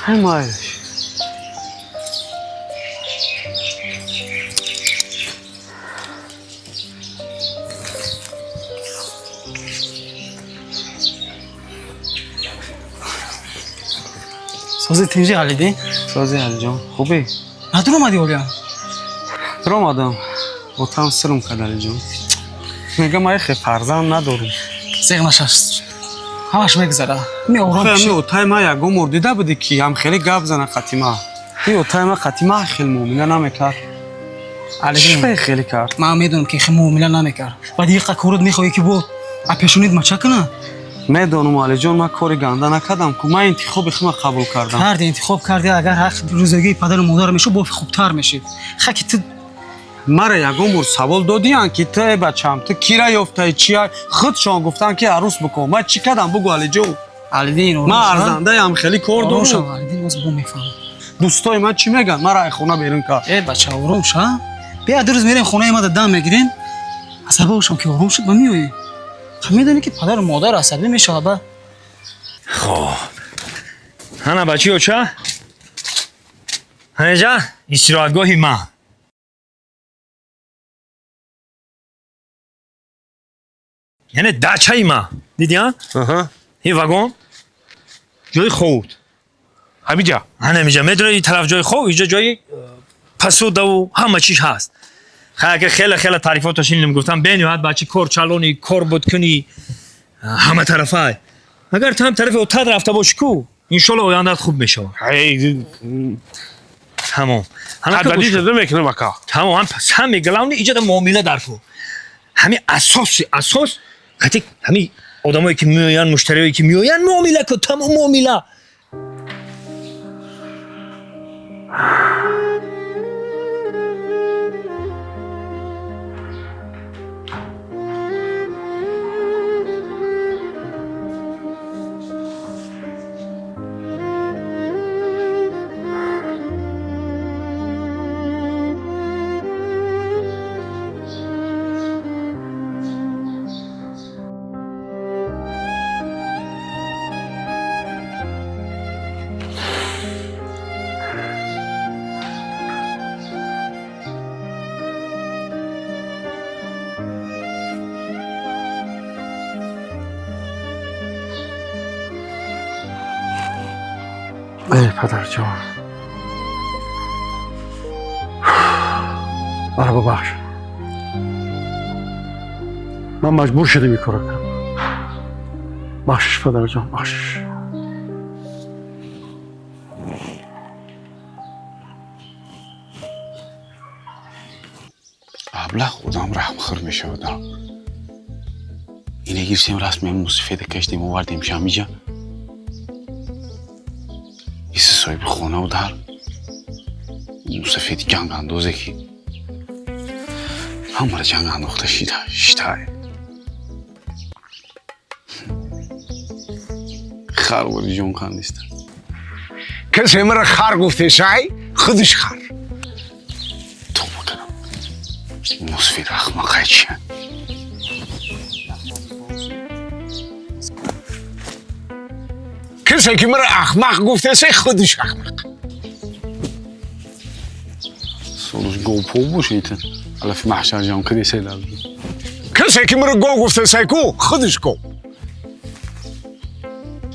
های مایش سازی تینجی حالیدی؟ سازی حالی جان خوبی؟ ندور اومدی اولیا؟ در آمدم اتام سرم کرد علی جان میگم ما خیلی فرزند ندارم زیغ نشست همش میگذره می آرام خیلی بشی اوتای ما یکم مردیده بودی که هم خیلی گپ زنه قطیمه این اوتای ما قطیمه خیلی مومنه نمیکرد چی خیلی کرد؟ من میدونم که خیلی مومنه نمیکرد بعد یک کورد میخوایی که بود اپیشونید ما چه کنه؟ میدونم علی جان من کاری گنده نکردم که من انتخاب خودم قبول کردم کردی انتخاب کردی اگر حق روزگی پدر و مادر میشه با خوبتر میشید خاکی تو مرا یکم بار سوال دادیان که تو بچم تو کی یافته چیه خودشان گفتن که عروس بکن من چی کردم بگو علی جان علیدین من ارزنده هم خیلی کار دارم علیدین باز بو میفهم دوستای من چی میگن مرا خونه بیرون کرد ای بچه آروم شو بیا دو روز میریم خونه ما دم میگیرین عصبی باشم که آروم شد با میوی خب میدونی که پدر و مادر عصبی میشه با خب هنه بچی ها چه؟ هنه جا استراحتگاهی من یعنی دچه ما دیدی ها؟ این واگن جای خوب همینجا همینجا میدونه این طرف جای خوب اینجا جای پسوده و همه چیش هست خیلی خیلی تعریفاتش این میگفتم بینید بچه کار چالونی کار بود کنی همه طرفه اگر تو هم طرف اوتاد رفته باشی کو انشالله آیندت خوب میشه تمام حدادی شده میکنه مکا تمام هم میگلونی ایجاد معامله در کو همین اساس حتی همین آدمایی که میآین مشتریایی که میآین معامله کو تمام معامله پدر جان مرا ببخش من مجبور شدم این کارو کنم بخشش پدر جان بخشش ابله خودم رحم خور میشه بودم اینه گیرسیم رسمی موسیفید کشتیم و وردیم شمیجا ایسی صاحب خونه و در موسیفید جنگ اندازه که همه جنگ انداخته شیده خر ولی جون خندیسته کسی مرا خر گفته سعی خودش خر موسیفید اخمقه چیه کسی که مرا احمق گفته سعی خودش احمق سولوش گوپو باشیتن علفی محشر جان کدی سیلاب کسی که مرا گو گفته سعی کو خودش گو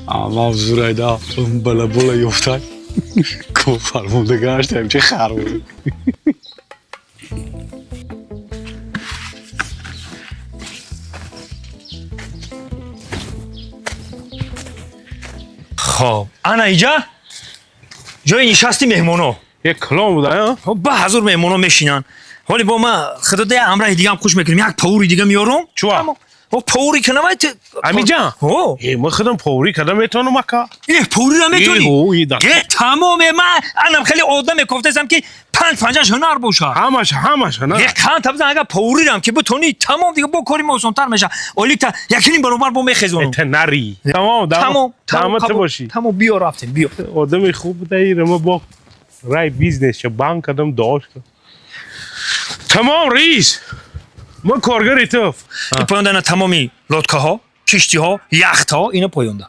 اما زورای دا بلا بلا یفتای کو فرمونده گشتم چه خر بود خب انا اینجا جای نشستی مهمونو یک کلام بوده ها با حضور مهمونو میشینن ولی با ما خدا ده امره دیگه هم خوش میکنیم یک پاوری دیگه میارم چوا و پاوری کنم امی جان ما خودم پاوری کردم میتونم مکا پاوری را میتونی تمام من انم خیلی آدم گفتم که 5 هنر باشه همش هنر یک کان تبزن اگر پاوری رم که بتونی تمام دیگه بکنیم آسان‌تر میشه ولی تا یکنی برابر با میخزونم نری تمام دامت باشی تمام بیا رفتیم بیا آدم خوب بودی ما با رای بیزنس چه بانک کردم داشت تمام رئیس ما کارگری تو این پایوندن تمامی لودکه ها کشتی ها یخت ها اینا پایونده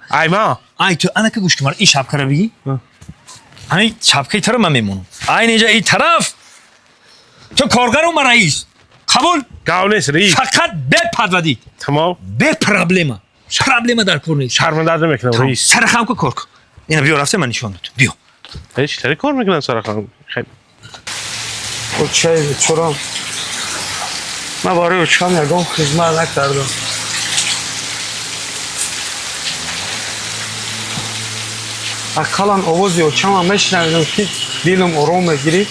ای تو انا که گوش کن این شبکه رو بگی این شبکه طرف من میمونم این اینجا این طرف تو کارگر و من رئیس قبول نیست رئیس فقط بپدودید تمام به پرابلما در کار نیست شرمنده نمیکنم رئیس سرخم که کار کن اینا بیا رفته من نشون دادم بیا هیچ طری کار میکنن سرخم خیلی چه چرا من برای اوچکم یکم خدمت نکردم اقلا آواز اوچکم هم میشنویدم که دیلم آرام میگیری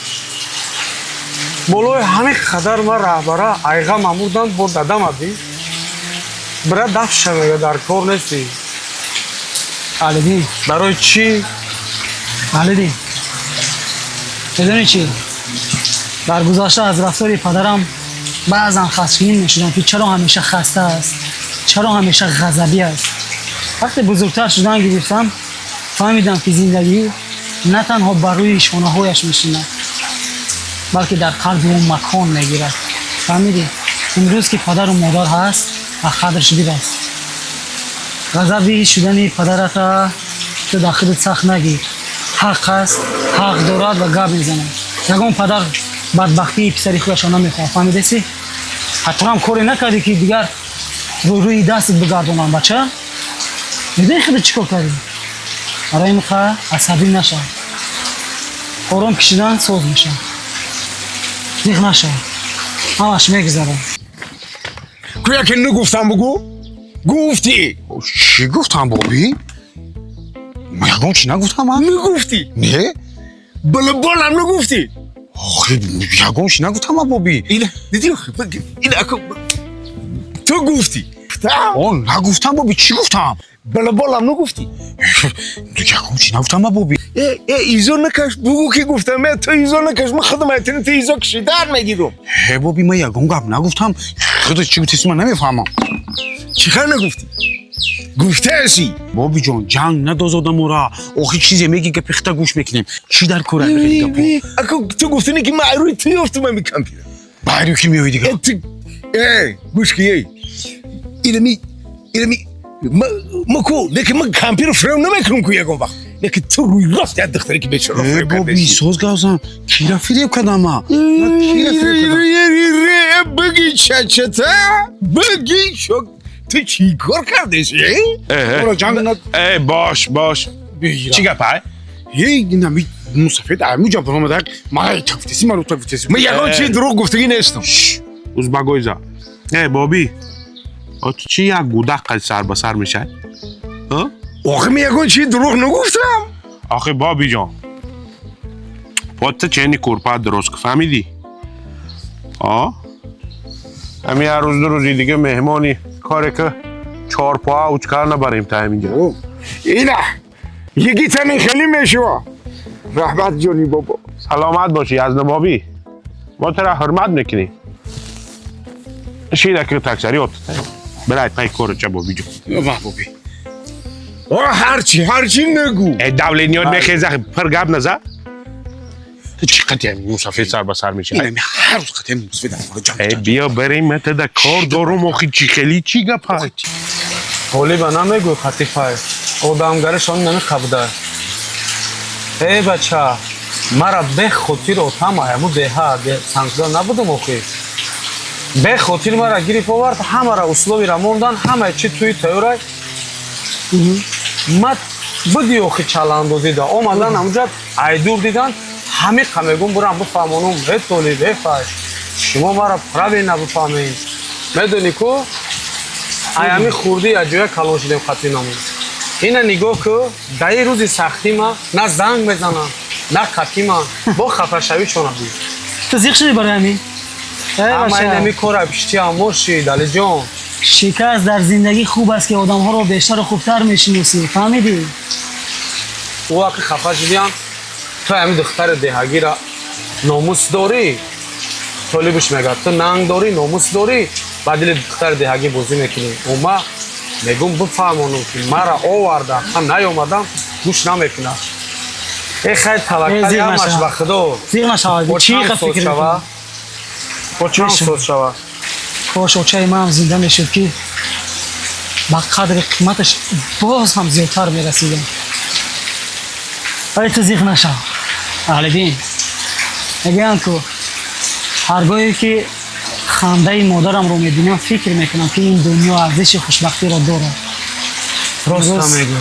بالای همین قدر من رهبره ایغا مامودم با دادم ادی برای دفت شمیگه در کار نیستی علیدین برای چی؟ علیدین بدونی چی؟ در گذشته از رفتار پدرم بعضا خشمگین میشدم که چرا همیشه خسته است چرا همیشه غضبی است وقتی بزرگتر شدن گرفتم فهمیدم که زندگی نه تنها بر روی شانه‌هایش میشیند بلکه در قلب اون مکان میگیرد فهمیدی امروز که پدر و مادر هست قدرش بیرست غضبی شدن پدرت تو داخلت سخت نگیر حق است حق دارد و گپ میزنه یگان پدر بدبختی پسری خودش نمیخواد فهمیده سی حتی هم کاری نکردی که دیگر روی دستت بگردونم بچه میدونی خودت چیکار کردی برای این خواهر عصبی نشه آرام کشیدن سوز میشه دیخ نشه همش میگذارم کویا که نگفتم بگو گفتی چی گفتم بابی؟ ما یکم چی نگفتم من؟ نگفتی نه؟ بله بالم نگفتی آخه یکم چی نگفتم من بابی اینه دیدی اینه تو گفتی نگفتم بابی چی گفتم؟ بله بالم نگفتی تو یکم چی نگفتم من بابی ایزا نکش بگو که گفتم تو ایزا نکش من خدمتین تو ایزا کشی در میگیرم بابی من یکم گپ نگفتم خودت چی گفتی من نمیفهمم چی خیلی نگفتی؟ گفته هستی؟ بابی جان جنگ ندازادم را آخه چیزی میگی که پیخته گوش میکنیم چی در کاره میگی اکو تو گفتی که من روی توی افتم من میکنم پیرم باید که میوی دیگه گوش که اینمی مکو لیکن من کمپیر فرم نمیکنم که یکم وقت لیکن تو روی راست یاد دختری که بیچاره فرم کردی بابی سوز گازم کی را فریب کردم ما بگی چچتا بگی شو تو چی کار کردیش باش چی گپه هی نمی مسافت عموجا برام داق ما تفتیسی ما رو تفتیسی من یگان چی دروغ گفتگی نیستم اوز بگویزا بابی تو چی یک گودق سر به سر میشه؟ آخه من یگان چی دروغ نگفتم آخه بابی جان پات چنی کورپا درست که فهمیدی؟ همین هر روز دو روزی دیگه مهمانی کاره که 4 پا اوچکار نبریم تا همینجا اینه یکی تنین خیلی میشوا رحمت جانی بابا سلامت باشی از نبابی ما ترا حرمت میکنی شیده که تکسری اوت برای پای کور چه بابی جو بابی هرچی نگو دولی نیاد میخیزه پر گب نزه تو چی قطعی همین مسافر سر به سر میشه؟ اینه هر روز قطعی همین مسافر در جمع بیا بریم من تا کار دارم آخی چی خیلی چی گپای حالی با نمیگو خطیفه او دامگرشان نمیخبده ای بچه مرا به خاطر اتم همو دیها سنگدار نبودم آخی به خاطر مرا گریپ آورد همه را اسلوبی را موندن همه چی توی تیورای من بدی آخی چلاندازی دا آمدن همونجا ایدور دیدن همه قمگون برم بفهمونم به تولی بفهش شما مرا پرابی نبفهمین میدونی کو ایامی خوردی از جای کلان شدیم خطی نمون اینه نگاه که دایی روزی سختی ما نه زنگ بزنم نه خطی ما با خفه شوی چونه بود تو زیخ شدی برای همین؟ اما این نمی کاره پشتی امورشی دلی جان شکست در زندگی خوب است که آدم ها رو بیشتر و خوبتر میشناسی فهمیدی؟ او وقتی خفه شدیم تو همین دختر دهگی را ناموس داری طالبش میگه تو ننگ داری ناموس داری بعد دل دختر دهگی بازی میکنی و ما میگم بفهمونم که مرا آورده هم نیومدم گوش نمیکنه ای خیلی توکلی همش به خدا زیر نشود چی فکر میکنی؟ با چند صد شوه کاش اوچه من هم زنده میشد که با قدر قیمتش باز هم زیادتر میرسیدم ولی تو زیخ نشو اهل دین میگم که هرگاهی که خنده مادرم رو میبینم فکر میکنم که این دنیا ارزش خوشبختی را داره راست میگی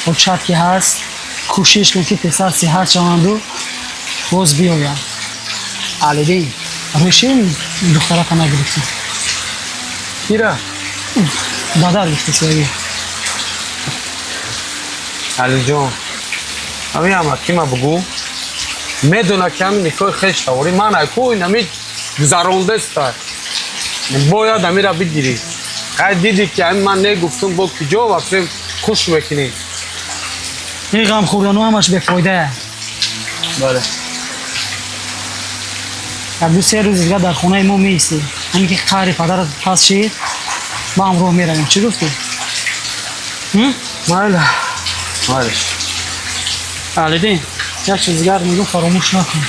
اوچت که هست کوشش کن که پسر صحت شوند و باز بیایم اهل دین روشه این دختره تا نگرفتی کی را؟ دادر گفتی سویی علی جان همین همکی ما بگو میدونه که همین نکای خیش تاوری من اکوی نمید گذرانده است باید همین را بگیری خیلی دیدی که همین من نگفتم با کجا وقتیم خوش میکنی این غم خوردنو همش بفایده بله یک 2-3 روز دیگه در خونه ما میستی همین که قهر پدرت پس شید با هم راه میرویم چی گفتی؟ بله بلش علیدین یک چیز دیگر میگم فراموش نکن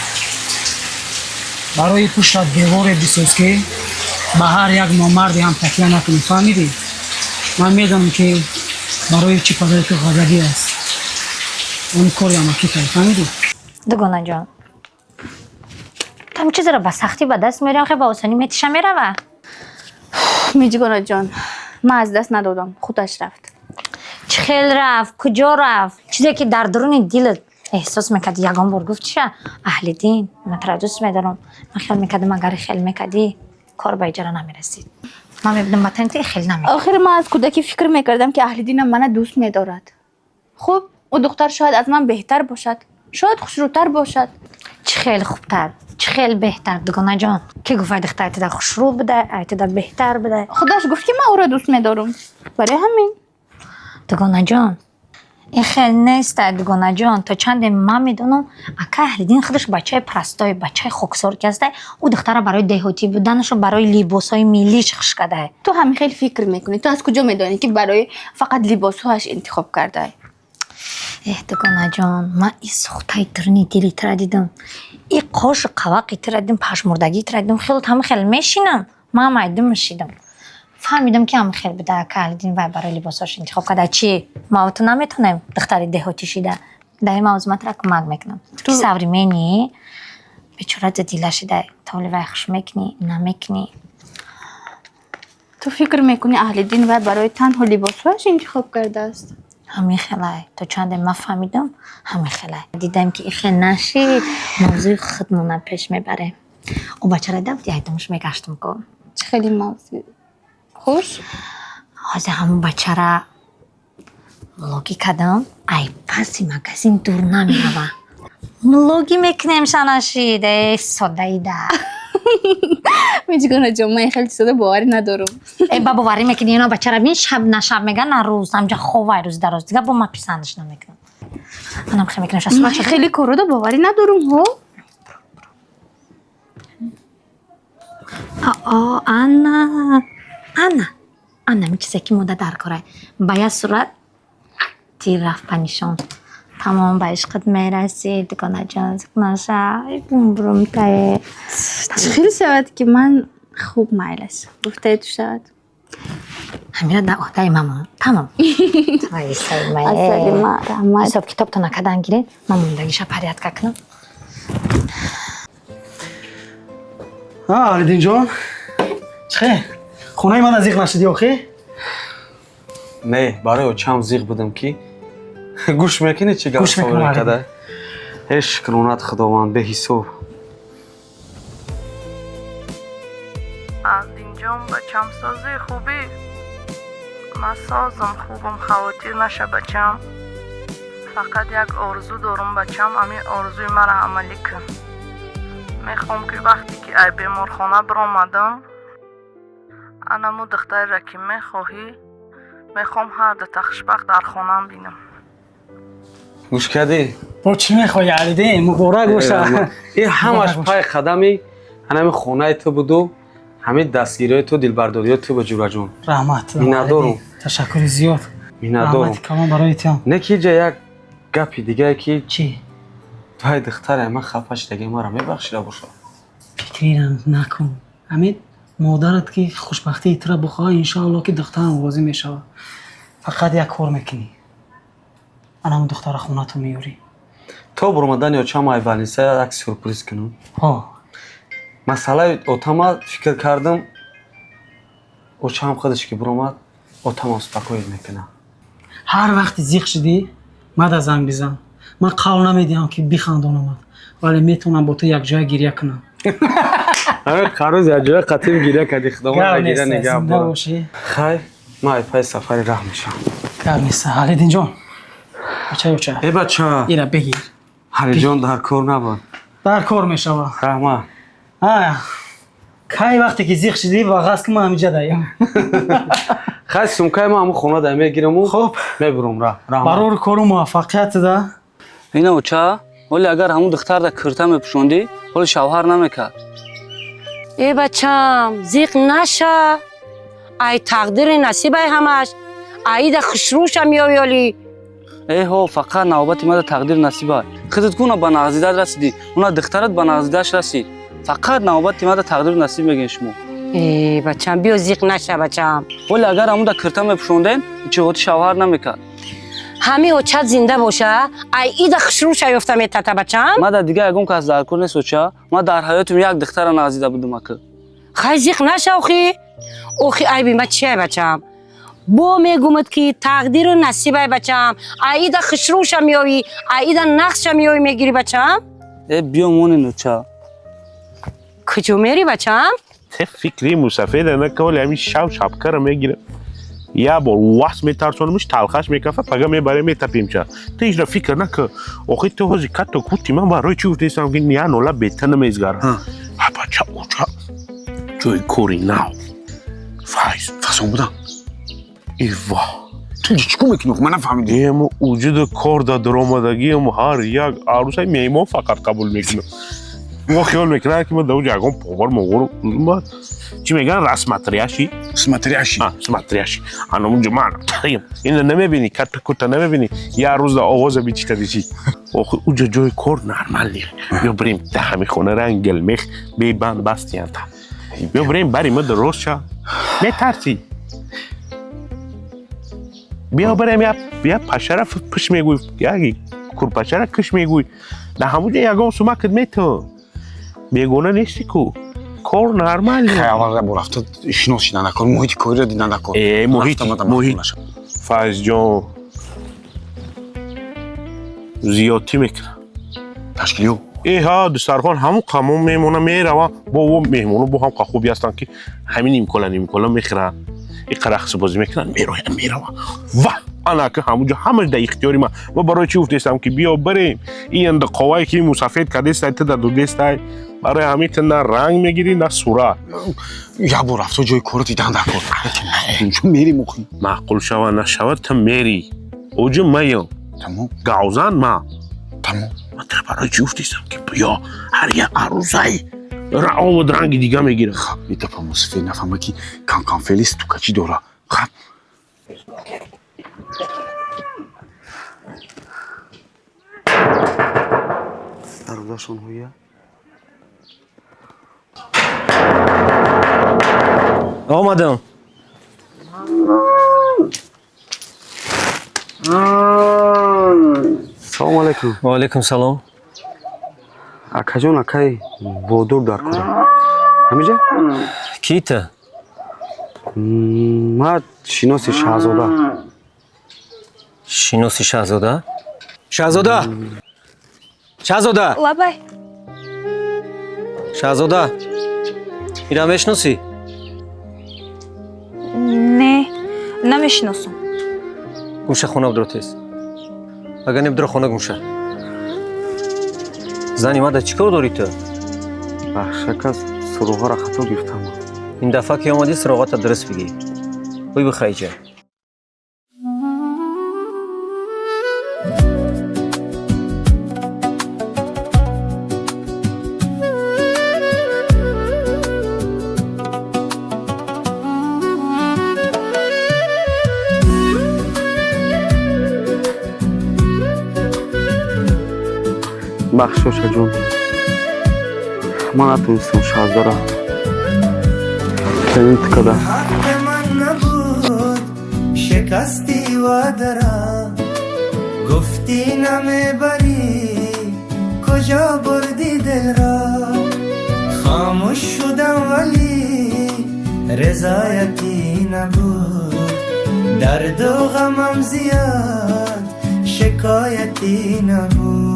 برای پشت دیوار بساز که به هر یک نامردی هم تکیه نکنی فهمیدی؟ من میدونم که برای چی پدر تو غضبی است اون کاری هم کی کنی فهمیدی؟ دگونه جان تم چیزی را به سختی به دست میارم خیلی با آسانی میتیشه میره میجگانه جان من از دست ندادم خودش رفت چه خیل رفت کجا رفت چیزی که در درون دلت احساس میکردی یگان بار گفت چیه اهل دین من ترا دوست میدارم من خیال میکردم اگر خیال میکردی کار به ایجا نمیرسید من میبینم مثلا تو خیال نمیکنی آخر من از کودکی فکر میکردم که اهل دینم من دوست میدارد خب او دختر شاید از من بهتر باشد شاید خوشروتر باشد چه خیلی خوبتر چه خیلی بهتر دگانه جان که گفت دختر ایت خوشرو بده ایت بهتر بده خودش گفت که من او را دوست میدارم برای همین دگانه جان این خیلی نیست دگانه جان تا چند من میدونم اکا اهل دین خودش بچه پرستای بچه خوکسار کسته او دختر برای دهاتی بودنش برای لباسای ملیش خش کرده تو همین خیلی فکر میکنی تو از کجا میدونی که برای فقط لباسهاش انتخاب کرده دگانه جان من این سختای درونی دلی تر دیدم این قاش قواقی تر دیدم پشمردگی تر دیدم خیلی همه خیلی میشینم من مایدم میشیدم فهمیدم که هم خیلی بده که اهل دین برای لباساش انتخاب کرده چی ما تو نمیتونیم دختری دهاتی شیده در موضوع را کمک میکنم تو صبری منی بیچاره دیله شده تا ولی خوش میکنی نمیکنی تو فکر میکنی اهل دین برای تنها لباسهاش انتخاب کرده است همین خلای تو چند ما فهمیدم همین خلای دیدم که این نشی موضوع خودمون پیش میبره او بچه را دفتی ایدمش میگشتم کن چه خیلی موضوع خوش حاضر همون بچه را ملوگی کدم ای پسی مگزین دور نمیروا ملوگی میکنیم شناشید ای ساده ایده میجگانه جان من خیلی ساده باوری ندارم ای با باوری میکنی اینا بچه را بین شب نشب میگن نه روز همجا خواه روز در روز دیگه با ما پیسندش نمیکنم منم خیلی میکنم شد من خیلی کارو باوری ندارم ها Anna mi چیزی که مدت در کاره باید صورت تیر رفت پنیشون تمام به عشقت میرسید دکانه جان نشه بروم تایه خیلی شود که من خوب مایلش گفته تو شود همیره در عهده مامان تمام اصلی ما رحمت حساب کتاب تو نکدن گیره من موندگیشه پریت که کنم علیدین جان چه خونه من از زیغ نشدی آخه؟ نه برای چم زیغ بودم کی گوش میکنی چی گفت صبر کده عشق کنونت خداوند به حساب علیدین جان بچم سازی خوبی من سازم خوبم خواتیر نشه بچم فقط یک آرزو دارم بچم همین آرزوی مرا عملی کن میخوام که وقتی که ای بیمارخانه برآمدم انمو دختر را که میخواهی میخوام هر دو تخشبخ در خانم بینم گوش کردی؟ با چی میخوای علیدین مبارک باشه این همش پای قدمی همین خونه تو بودو همین دستگیری تو دلبرداری تو با جورا جون رحمت می ندارم تشکر زیاد می ندارم رحمت کمان برای تیم نه که جا یک گپی دیگه که چی؟ توی دختر من خفش دیگه ما را میبخشیده باشه فکرم نکن همین مادرت که خوشبختی ایتره بخواه انشاءالله که دخترم راضی میشه فقط یک کار میکنی من همون دختر خونه تو میوری تو برمدن یا چه ماه ولنسه یک سورپریز کنم مسئله اوتما فکر کردم او چه هم خودش که برمد اوتما سپکوید میکنه هر وقت زیغ شدی مد زنگ بزن من قول نمیدیم که بخندانم ولی میتونم با تو یک جای گریه کنم قروز یک جای قطعی گریه کردی خداوند گریه نگه برم خیلی ما ای پای سفری راه میشم کار نیست علیدین جان بچه ای بچه اینا بگیر علی جان در کار نبود در کار میشه رحمت کی وقتی که زیغ شدی با غاز که ما همینجا دایم خیلی سمکای ما همون خونه دایم میگیرم و خب میبرم رحمت برای کارو موفقیت ده اینا اوچه ولی اگر همون دختر در کرته میپشوندی ولی شوهر نمیکرد ای بچم زیغ نشه ای تقدیر نصیب ای همش ای ده خشروش هم یاویالی ای ها فقط نوبت ما تقدیر نصیبه خودت کنه با نغزیدت رسیدی اونا دخترت با نغزیدش رسید فقط نوبت ما تقدیر نصیب میگین شما ای بچم بیا زیغ نشه بچم ولی اگر همون در کرته میپشوندین چه شوهر نمیکرد همین اوچت زنده باشه ای ده خشروش یافته میتته بچم ما در دیگه اگم کس در کور نیست اوچه ما در حیاتم یک دختر نغزیده بودم که خیلی زیغ نشه اوخی ای بی ما چیه بچم بو میگومد که تقدیر و نصیبه بچم ای ده خشروش هم یاوی ای ده نقش هم یاوی میگیری بچم ای بیا مونی نوچه کجا میری بچم؟ ته فکری مسافر نکه ولی همین شب کار میگیره یا بار واسه میترسونمش تلخش میکفه پگه میبره میتپیم چه تو ایش را فکر نکه آخه تو هزی کت تو کوتی من برای چی گفتیستم که نیا نولا بیتن میزگره ها بچه اوچه جای کوری ناو فایز بودم ایوا تو چیکو میکنی من نفهمیدم اما وجود کار در آمدگی ام هر یک عروس میمون فقط قبول میکنه ما خیال میکنه که من دو جاگم پاور مغور ما چی میگن رسمتریاشی سمتریاشی انا جمان تایم این نمیبینی کت کت نمیبینی یا روز در آواز بیچته دیشی اوجا جای کار نرمال نیست بیا بریم ده همی خونه رنگل میخ بی بند بستیان تا بیا بریم بریم ما درست شا میترسی بیا بریم یا پشره پش میگوی یا کور پشره کش میگوی ده همونجا یکم سمکت میتو بیگونه نیستی کو کار نرمالی خیلی با رفته شناسی نکن محیط کاری را دیدن نکن محیط فایز جان زیادی میکنه. تشکیلیو ها دسترخوان همون قمون میمونه میره و با اون میمونه با هم خوبی هستن که همین نیمکلا میخورن این قرخص بازی میکنن میره و انا که همونجا همش در اختیاری من و برای چی افتیستم که بیا بریم این اند قوایی که مسافید کده است تا در دو دسته برای همین نه رنگ میگیری نه صورت یا برو رفت جای کار دیدن در کار اینجا میری مخی معقول شود نشود تا میری اوجا میم تمام گاوزن ما تمام من در برای چی افتیستم که بیا هر یه عروسایی رعام رنگ دیگه میگیره خب این دفعه مصفی نفهمه که کان فلیس تو کچی دوره خب سروداشون هویه آمدم سلام علیکم و علیکم سلام اکا جون اکای بودور در کنم همینجا؟ کیته؟ ما شیناسی شهزاده شیناسی شهزاده؟ شهزاده شهزاده لابای شهزاده اینا میشناسی؟ نه نمیشناسم گوشه خونه بدرو تیز اگر نبدرو خونه گوشه زنی ماده چی کار داری تو؟ بخشک از سروغا را خطا گفتم این دفعه که آمدی سراغات درست بگی بای بخواه جا بخشوش جون من نتونستم شهزاده کنید کده حق من نبود شکستی و درم گفتی نمیبری کجا بردی دل را خاموش شدم ولی رضایتی نبود درد و غمم زیاد شکایتی نبود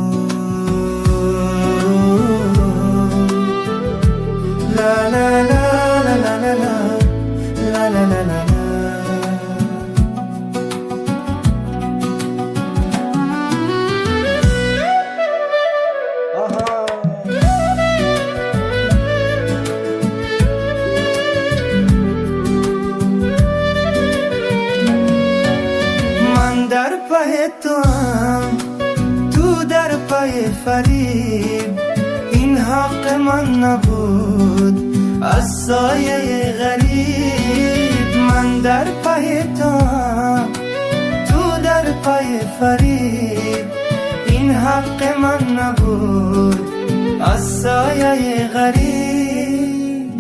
لا لا لا لا لا لا لا لا لا لا من در پای تو هم تو در پای فریب این حق من نبود از سایه غریب من در پای تو هم تو در پای فریب این حق من نبود از سایه غریب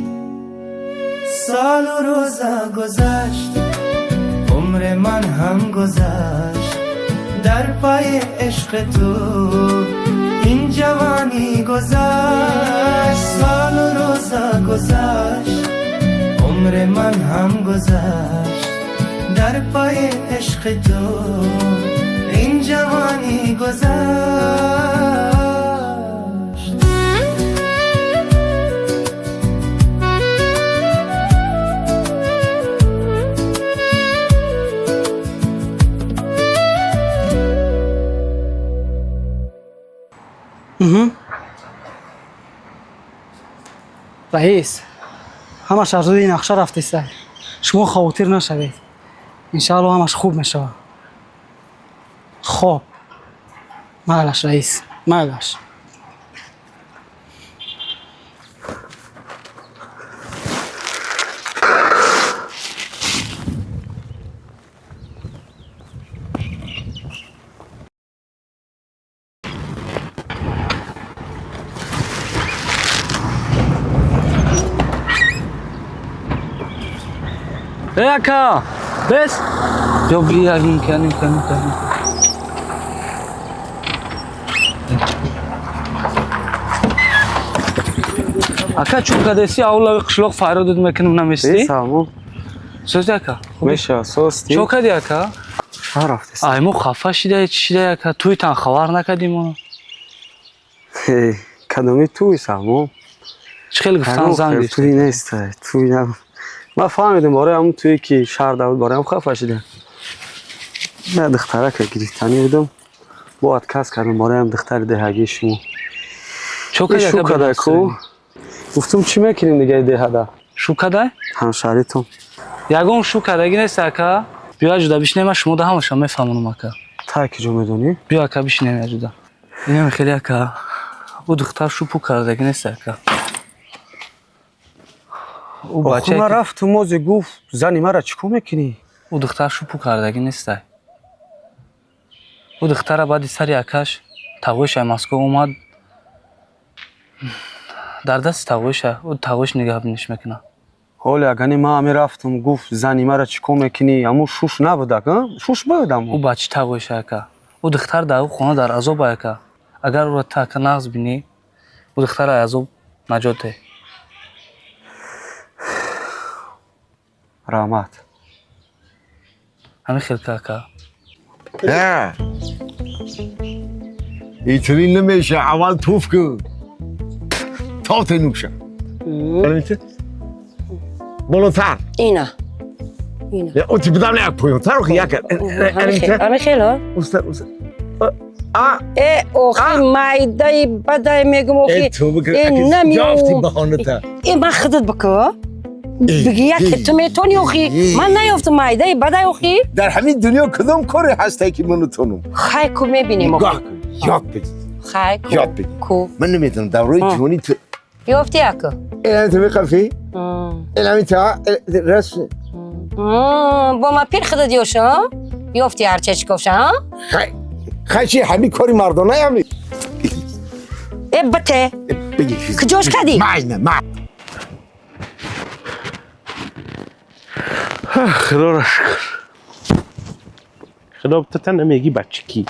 سال و روزا گذشت عمر من هم گذشت در پای عشق تو این جوانی گذشت سال و روزا گذشت عمر من هم گذشت در پای عشق تو این جوانی گذشت رئیس همش از روی نقشه رفته است شما خاطر نشوید انشاءالله همش خوب میشه خب معلش رئیس معلش اکا بس جو بیا این کنی اکا چون کدسی اولا قشلوق فایرودت میکنم نمیستی؟ سامو سوز اکا میشه سوستی چو کدی اکا؟ چرا رفتی؟ ایمو خفه شده چی شده که توی تن خبر نکردیم اونو کدومی توی سامو چه خیلی گفتن زنگ گشت توی نیست توی نم ما فهمیدم برای همون توی که شهر داود برای هم خفه شده من دختره که گریختنی بودم باید کس کردم برای هم دختر دهگی شما شو کده کو گفتم چی میکنیم دیگه دهده شو کده؟ همشهریتون یگون شو کدگی نیست که بیا جدا بشنیم من شما ده همشم میفهمونم که تا کی جو میدونی؟ بیا که بشنیم جدا اینم خیلی که او دختر شو پو کردگی نیست که او بچه ما رفت تو موز گفت زنی مرا چیکو میکنی؟ او دختر شو پو کردگی نیست او دختر بعد سر یکش تاغوش مسکو اومد در دست تاغوشه او تاغوش نگاه بینش میکنه حالا اگه ما همی رفتم گفت زنی مرا چیکو میکنی امو شوش نبوده که شوش بودم او بچه تاغوشه که او دختر در او خونه در عذاب که اگر او را تا که نغز بینی او دختر عذاب نجاته رحمت همین خیلی که نه اینطوری نمیشه اول توف کن تا تنوشه بالاتر اینا اون تی بدم لیک پویانتر رو خیلی همه خیلی ها؟ استاد اوخی مایدای بدای میگم اوخی تو بکن یافتی بهانه تا من خودت بکن بگی یک تو میتونی اوخی من نیافتم مایدای بدای اوخی در همین دنیا کدام کاری هسته که منو تونم خیلی کو میبینیم اوخی یاد بگی خیلی یاد بگی کو من نمیدونم دورای جوانی تو یافتی اکو این تو میخوافی این همین تا رسم با ما پیر خدا دیوشا یافتی هرچه چی کفشا خیلی چی همین کاری مردانه همی بته بگی کجاش کردی؟ نه خدا را شکر خدا بتتا نمیگی بچه کی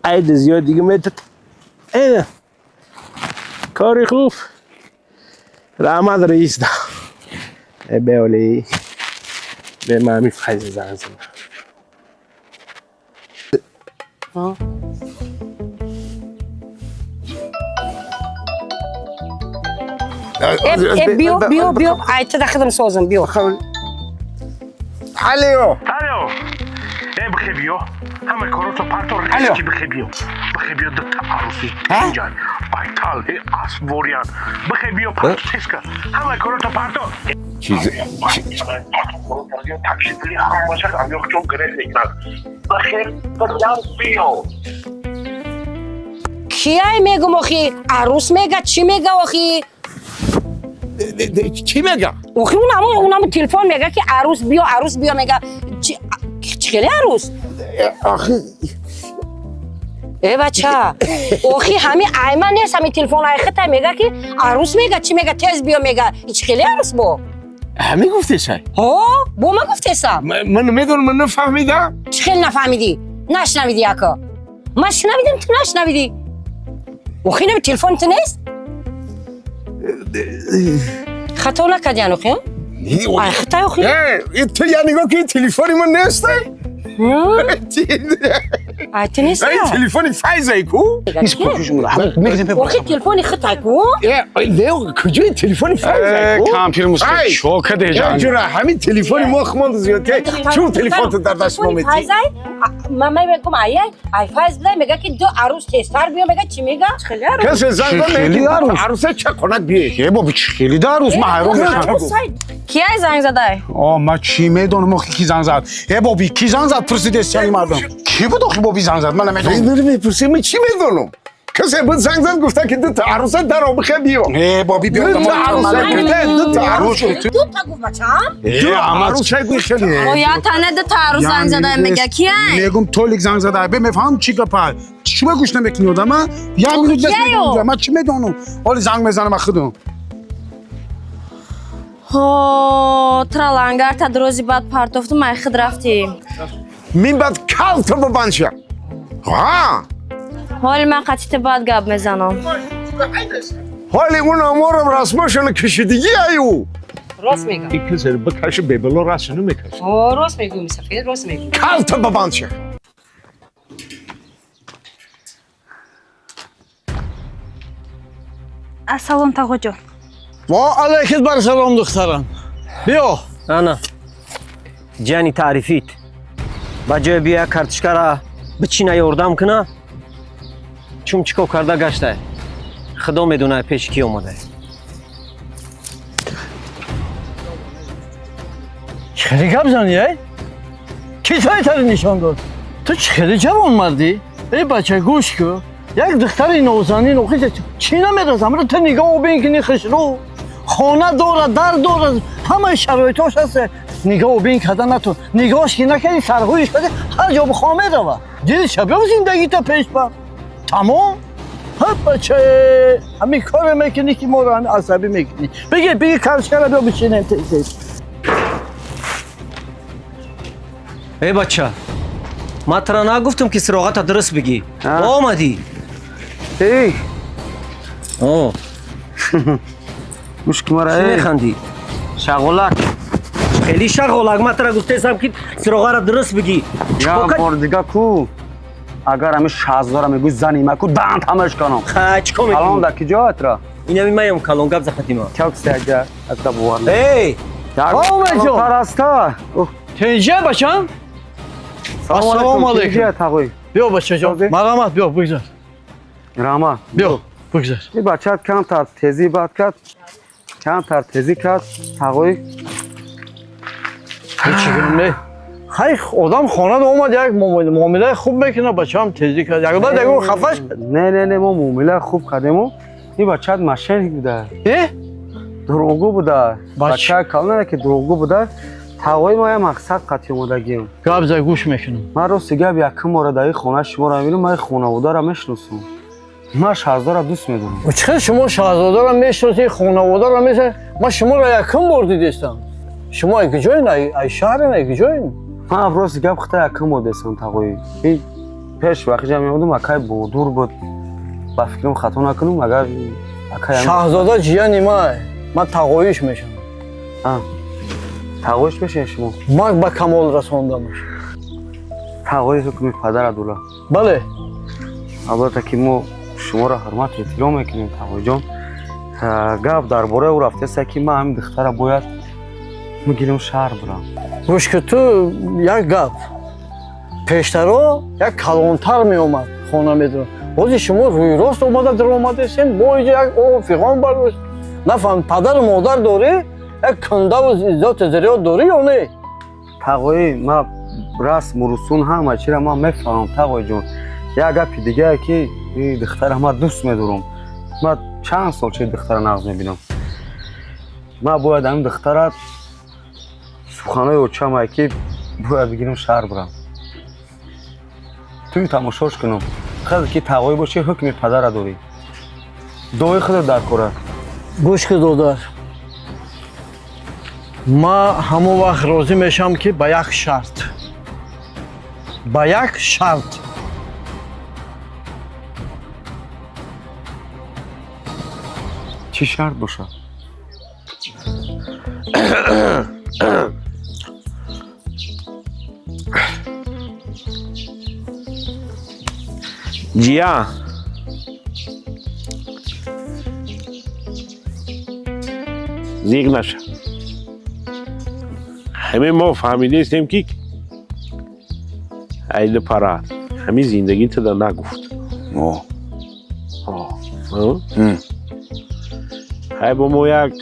عید زیاد دیگه میتت اینه کاری خوب رحمت رئیس دا به اولی به مامی فایز زنگ زنم بیو عید داخلم سازم بیو الو بخی بیو همه کاراتو پرتو رکشی بخی بیو دو تا عروسی اینجان بایتال اسوریان بخی بیو پرتو تیسکا همه کاراتو پرتو چیزی تاکسیدلی هم باشه امیوخ چون گره نگرد بخی بیو کیای میگم اخی عروس میگه چی میگه اخی چی میگه اخی اونم تلفن میگه که عروس بیا میگه چی عروس آخی ای بچه اخی همین ایمن نیست همین تلفن های خطه میگه که عروس میگه چی میگه تیز بیا میگه چی خیلی عروس با همین گفته شای ها با من گفته سم من نمیدونم من نفهمیدم چی خیلی نفهمیدی نشنویدی اکا من شنویدم تو نشنویدی اخی نمی تلفن تو نیست خطا نکردی اخی ای خطا اخی تو یعنی گو که تلفنی من نیسته تو نیست این تلفنی فایزه کو اخی تلفنی خطا کو نه کجای تلفنی فایزه کو کامپیوتر مستقیم شوکه دیجان جورا همین تلفنی ما خماند زیاده چون تلفن تو در دست ما میتی ماما میگم ای فایز بده میگه که دو عروس تستر بیا میگه چی میگه خیلی عروس کس زنگ نمیگی عروسه چه کنک بیه بابا خیلی عروس محروم میشم کی زنگ زده ما چی میدونم کی زنگ زد بابی کی زنگ زد پرسید سیانی مردم کی بود آخه بابی زنگ زد من نمیدونم میپرسیم من چی میدونم کسی بود زنگ زد گفته که دو تا عروسه در آب خیلی بیا بابی بیا دو تا عروسه دو تا گفت بچم دو عروسه گوشلی یا تنه دو تا عروس زنگ زده میگه کیه میگم تولیک زنگ زده به میفهم چی گپه چی گوش نمیکنی آدم یا میگم من چی میدونم ولی زنگ میزنم خودم ترالانگار تا دروزی بعد پارتوفتم ما خود رفتیم من بعد کال تو ببانشم حالی من قطعیت بعد گاب میزنم حالی اون امورم رسمشون کشیدگی ایو راست میگم این که زیر بکشه ببلا راست نمیکشه راست میگم سفید راست میگم کل تا ببند شه السلام تاغو جان و علیکت بر سلام دخترم بیا انا جانی تعریفیت با جای بیا کارتشکا را بچینه یاردم کنه چون چیکو کرده گشته خدا میدونه پیش کی اومده چخیلی گپ زنی؟ کی تایتر نشان داد؟ تو چخیلی جوان مردی؟ ای بچه گوش کو یک دختر نوزانی نوخیز چی نمیرزم رو تو نگاه بین کنی خشرو خانه داره در داره همه شرایطاش هست نگاه بین کده نتون نگاهش که نکنی سرگویش کده هر جا بخواه میروا دیدی شبیه زندگی تا پیش بر تمام بچه همین کار میکنی که ما رو همین عصبی میکنی بگی کارشکر بیا بچینه تیزید ای بچه ما ترا نگفتم که سراغت درست بگی آمدی ای گوش کماره چی میخندی؟ شغلک خیلی شغلک ما ترا گفتم که سراغه را درست بگی یا بار دیگه کو اگر همه شازدارم میگوی زنی ما کو دانت همش کنم چیکو میکنی؟ الان در کجا اترا؟ این همی مایم کلون گب زخطی ما چاکس اگه اتا بوار ای آمد جو پرستا تنجه بچم السلام علیکم بیا بچه جان مرحمت بیا بگذار راما بیا بگذار این بچه کم تر تیزی باد کرد کم تر تیزی کرد تقوی چی کنم نه خیلی آدم خانه اومد یک معامله خوب میکنه بچه هم تیزی کرد یک بار دیگه خفش نه ما معامله خوب کردیم این بچه مشهر بوده دروغگو بوده بچه کلنه که دروغگو بوده تقوی ما یه مقصد قطعی اومدگیم گپ زای گوش میکنم من رو سیگه یکم مورد خانه شما رو میبینم من خانواده رو میشناسم من شهزاده رو دوست میدونم چرا شما شهزاده رو میشناسی خانواده رو میشناسی من شما رو یکم بار دیدم شما ای کجایین ای شهرین ای کجایین من افرا سیگه بخته یکم بار دیدم تقوی این پیش وقتی جمعی بودم اکای بودور بود با فکرم خطا نکنم اگر شهزاده جیانی من تقویش میشم تقویش بشه شما من با کمال رساندمش تقوی حکم پدر دولا بله البته که ما شما را حرمت احترام میکنیم تقوی جان گفت درباره او رفته است که من همین دختر باید میگیرم شهر برم گوش که تو یک گپ پیشترا یک کلانتر میومد خانه میدونم بازی شما روی راست اومده در اومده سین با اینجا یک آفیقان برداشت نفهم پدر و مادر داری یک کنده و عزت زریات داری یا نه تقوی ما رسم و رسوم همه چی را من میفهمم تقوی جان یک گپ دیگه که این دختر ما دوست میدارم من چند سال چه دختر نغز میبینم من باید این دختر سخنهای اوچم که باید بگیرم شهر برم توی تماشاش کنم خیلی که تقوی باشه حکم پدر داری دوی خود در کاره گوش که دادر ما همون وقت راضی میشم که با یک شرط چی شرط باشه؟ جیا زیگ نشه همه ما فهمیده استیم که عید پرات همین زندگی تو در نگفت های با ما یک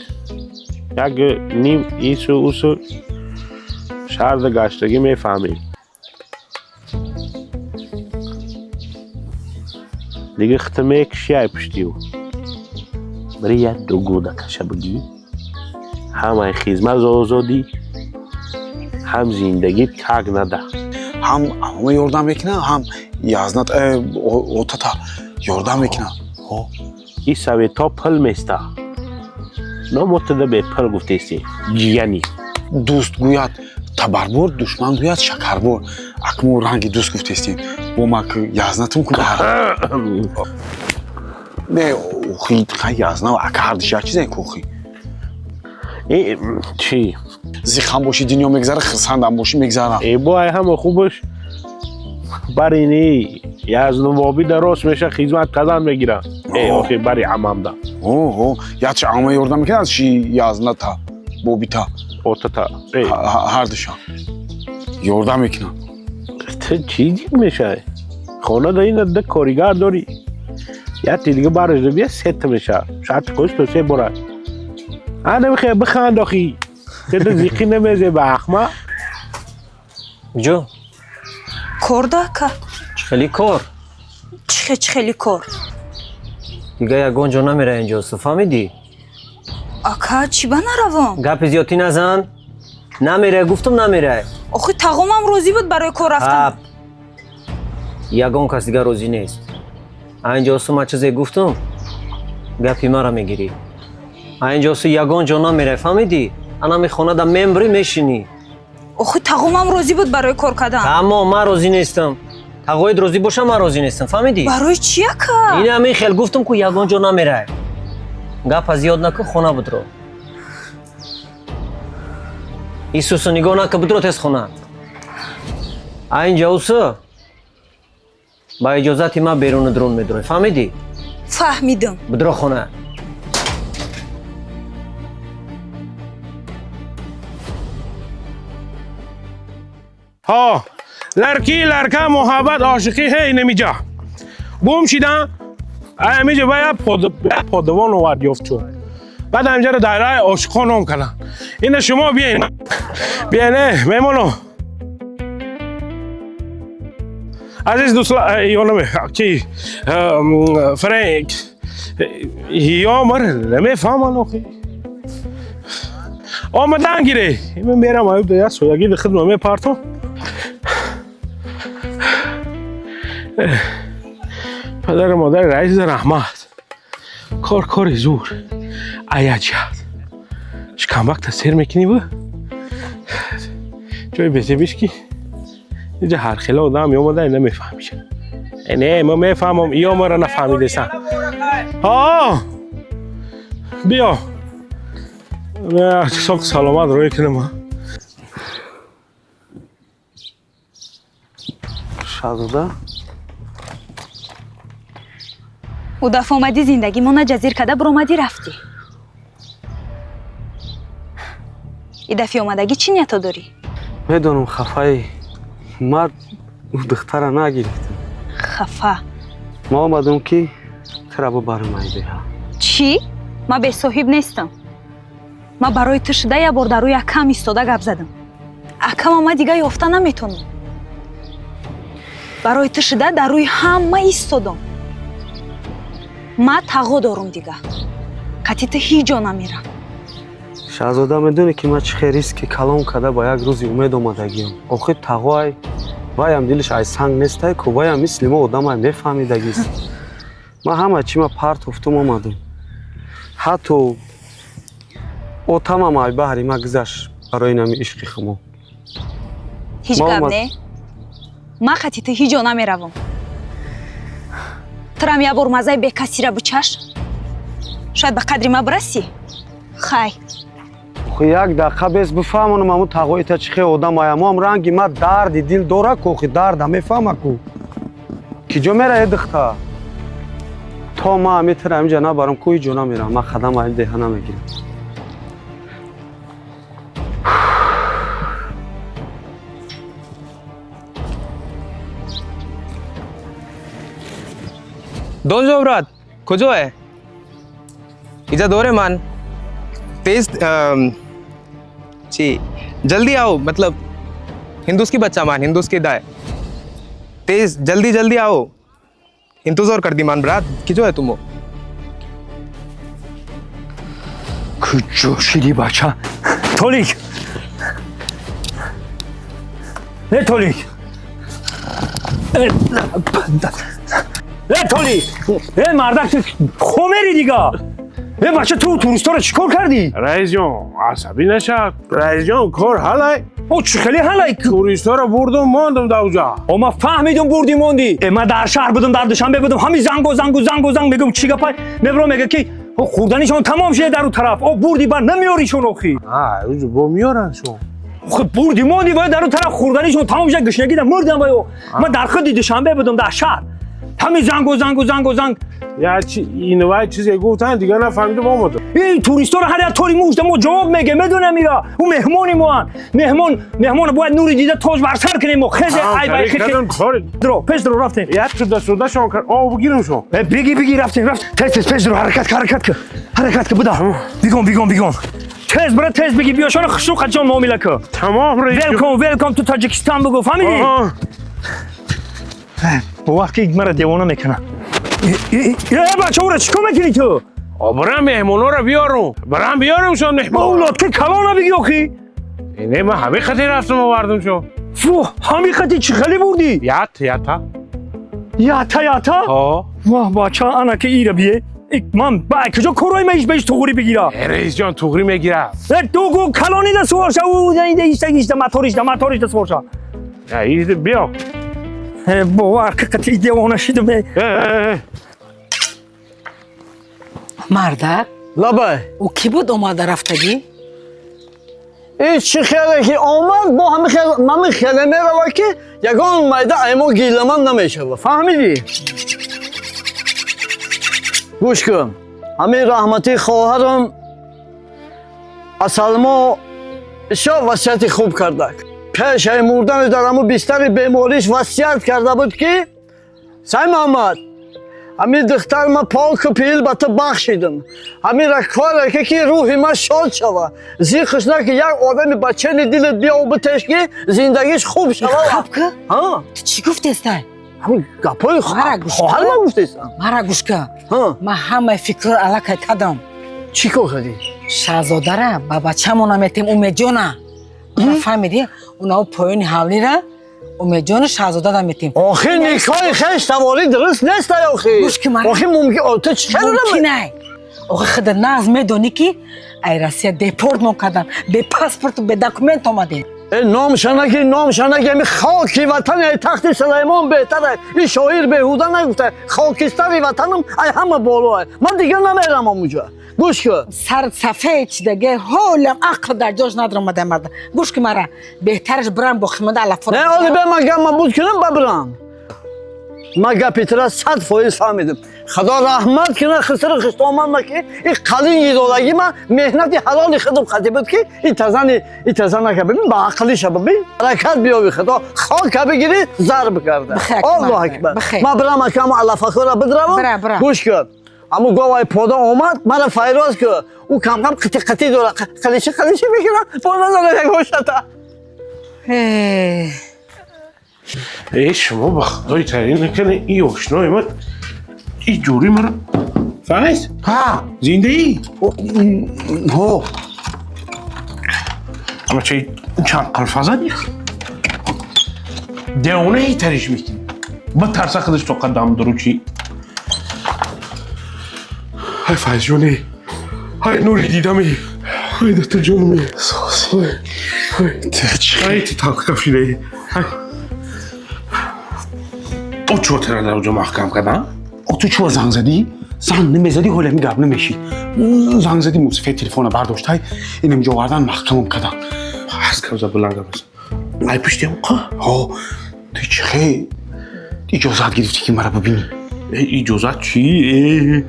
نیم ایسو اوسو شهر در گشتگی میفهمیم دیگه ختمه کشی های پشتیو برای یک دو گوده کشه بگی هم خیزمه زازادی هم زندگی کگ نده هم همه یاردم میکنه هم یازنات اوتتا یاردم میکنه این سویتا پل میسته نامتده به پل گفته استی جیانی دوست گوید تبربر دشمن گوید شکربر اکمو رنگی دوست گفته استیم با ما که یازناتم کنه نه اوخی خیلی یازنا و اکه هر دیشه چیزه که اوخی چی؟ زیخم باشی دنیا میگذره خسندم باشی میگذره ای بای همه خوبش برینی از نوابی درست میشه خدمت قدم بگیرم ای اوکی بری عمام دا اوه یا چه عمه یردم میکنه از چی یازنه تا بوبی تا اوتا تا هر دشان یردم میکنم تو چی میشه؟ خونه دا این ده کاریگر داری یا دیگه برش دو بیا ست میشه شاید کش تو سه برد انا میخواه بخند آخی تو زیقی نمیزه به اخمه جو کار که خیلی کار چه خیلی کار دیگه یگان جا نمیره اینجا فهمیدی؟ اکا چی با نروم؟ گپ زیادی نزن نمیره گفتم نمیره آخه تقومم روزی بود برای کار رفتم یگان کس دیگه روزی نیست اینجا ما چیزی گفتم گپی مرا میگیری اینجا یگان جا نمیره فهمیدی؟ انا میخونه دا ممبری میشینی آخه تقومم روزی بود برای کار کردن اما من روزی نیستم تقوید روزی باشه من روزی نیستم فهمیدی؟ برای چیه که؟ این همین خیلی گفتم که یگان جا نمیره گپ زیاد نکن خونه بدرو ایسوس نگاه نکن بدرو تست خونه اینجا اوسه با اجازتی من بیرون درون میدروی فهمیدی؟ فهمیدم بدرو خونه ها لرکی لرکه محبت عاشقی هی نمیجا گم شیدن اینجا باید پادوان آورد یافت چون بعد اینجا رو دایره عاشقان هم کنن این شما بیاین بیاین میمونو عزیز دوستان یانمه کی فرانک یا مر نمیفهمم آخه آمدن گیره من میرم ایوب دیگه سویاگی به خدمت میپارتم پدر مادر رئیس رحمت کار زور عیجت شکم وقت سیر میکنی با جای بزی بیشکی اینجا هر خیلی آدم میامده نمیفهمیشه نه ما میفهمم یا ما را نفهمیده سن بیا ساق سلامت روی کنم شهزاده او دفعه اومدی زندگی ما جزیر کده بر اومدی رفتی این دفعه اومدگی چی نیتا داری؟ میدونم خفایی من او دختره نگرفتم خفه ما اومدم که ترابو برم ایده چی؟ ما به صاحب نیستم ما برای تو شده یه بار در روی اکم ایستاده گپ زدم اکم ما دیگه یافته نمیتونم برای تو شده در روی همه ایستادم ما تقا دارم دیگه قطعی تو هیچ جا نمیرم شهزاده میدونی که من چه خیریست که کلام کده با یک روزی امید اومدگیم آخه تقوی وای هم دلش ای سنگ نیسته که وای هم مثل ما آدم های میفهمیدگیست من همه چی ما پرت افتم آمدم حتی او تمام های بحری ما گذشت برای نمی عشقی خمو هیچ گم نه؟ ما قطعی تو هیچ جا نمیروم ترم یه بار مزای به کسی را بچش شاید به قدری ما برسی خی خو یک دقیقه بیس بفهمونم امو تقوی تا چخه آدم های ما هم رنگی ما دردی دل داره که خی درد همه فهمه که کجا میره ای دخته تا ما میتره همینجا نبرم کوی جا نمیرم ما خدم های ده نمیگیرم दोन जोबरात कजो आहे इजा दोरे मान तेज ची जल्दी आओ मतलब हिंदूस की बच्चा मान हिंदूस की दाय तेज जल्दी जल्दी आओ इंतजार कर दी मान ब्रात किजो है तुमो کجا شدی بچه تولیک نه تولیک تولیک مردک تو خومری دیگه بچه تو توریستا رو چیکار کردی؟ رئیس جان عصبی نشد رئیس جان کار حلای او چه خیلی حلای توریستا رو بردم ماندم دوجا او ما فهمیدم بردی موندی من در شهر بودم در دوشنبه بودم همین زنگ بگم چی گپای نبرو میگه که خوردنیشون تمام شده در اون طرف. بردی بر نمیاریشون آخی. با میارن شو. خب بردی ماندی باید در اون طرف خوردنیشون تمام شده گشنگی در مردم باید. من در خود دوشنبه بودم در شهر. همین زنگ. یا اینو باید چیزی گفتن دیگه نفهمیدم آمده. این توریستا رو هر طوری موجده ما جواب میگه میدونم میرا. اون مهمونی ما مهمون باید نوری دیده تاج بر سر کنیم ما خیز ای بای درو پیش درو رفتیم. یا شده شون کن. بگیرم شو. بگی رفتیم. تیز پیش درو حرکت که بودا. بیگم. تیز برای تیز بگی بیا شون خشوق جان معامله که. تمام رئیس. ویلکام تو تاجیکستان بگو فهمیدی؟ با وقتی مرا دیوانه میکنه. بچه او را چیکار میکنی تو؟ برم مهمونا رو بیارم شون مهمون. اولاد که کلا نبگی آخی؟ اینه من همه خطی رفتم آوردم شو. همه خطی چی خیلی بردی؟ یاتا؟ واه بچه انا که ای را بیه من با کجا کروی میش بهش توغوری بگیرم. رئیس جان توغوری میگیرم. دوگو کلانی ده سوارشه او ایشته ماتوریش ده سوارشه. بیا. باور که قطعی دیوانه شدم. مردک؟ لبه او کی بود اومده رفتگی؟ هیچ چی خیلی که آمد با همه خیلی من خیلی میروه که یگان میده ایما گیلمان نمیشه فهمیدی؟ گوش کن همین رحمتی خواهرم اصلما شا وصیت خوب کرده پیش مردن در همون بستر بیماریش وصیت کرده بود که سعی محمد همین دختر ما پاک و پیل به تو بخشیدم همین را کاره که روح ما شاد شوه زیخش نه که یک آدم بچه دل بیا و بتش که زندگیش خوب شوه خوب که؟ تو چی گفتی استای؟ همین گپای خواهر ما گفتی استای مرا گوش که من همه فکر رو علاقه کردم چی که کردی؟ شهزاده را با بچه مونه میتیم امید جانه فهمیدی؟ اونا پایین حولی را امید جان شهزاده را میتیم آخه نکای خیش سواری درست نیست آخه آخه ممکن تو چی ممکنه آخه خود ناز میدونی که ای راسیه دیپورت مکردن به پاسپورت و به دکومنت آمده نامشانه که می خاکی وطن ای تخت سلیمان بهتره این شاعر بهوده نگفته خاکستر وطنم ای همه بالاه من دیگه نمیرم اونجا گوش کن سر صفحه چی دیگه حالم عقل در جاش ندارم آمده مرده گوش که مرا بهترش برم با خیمده علفا نه آلی به من گم بود کنم ببرم من گپی تره 100% فهمیدم خدا رحمت کنه خسر خشتامن مکه این قلین ایدولگی من مهنتی حلال خودم خطی بود که این تزن که ببین با عقلیش ببین حرکت بیاوی خدا خاک بگیری ضرب کرده الله اکبر من برم اکم علفخور را بدرم گوش کن اما گوای پودا آمد من فیروز که او کم قطی دوره خلیشی بگیرم پودا داره نگوشتا شما با خدای تعیین نکنه این آشنای من این جوری مرا فایز؟ زنده ای؟ اما چه چند قلفازه بیخ دیونه ای تریش میکنی با ترسه خودش تو قدام درو چی های فایز جونه های نوری دیدمی های دکتر جونمی های تی تاک کفیده او چو تره در اونجا محکم کردن؟ او تو چو زنگ زدی؟ زنگ نمیزدی حالا میگم نمیشی زنگ زدی موسیقی تلفن برداشت های اینم جا وردن محکمم کردن از کوزا بلنگم بزن ای پشتی هم توی چه خیلی اجازت گرفتی که مرا ببینی اجازت چی؟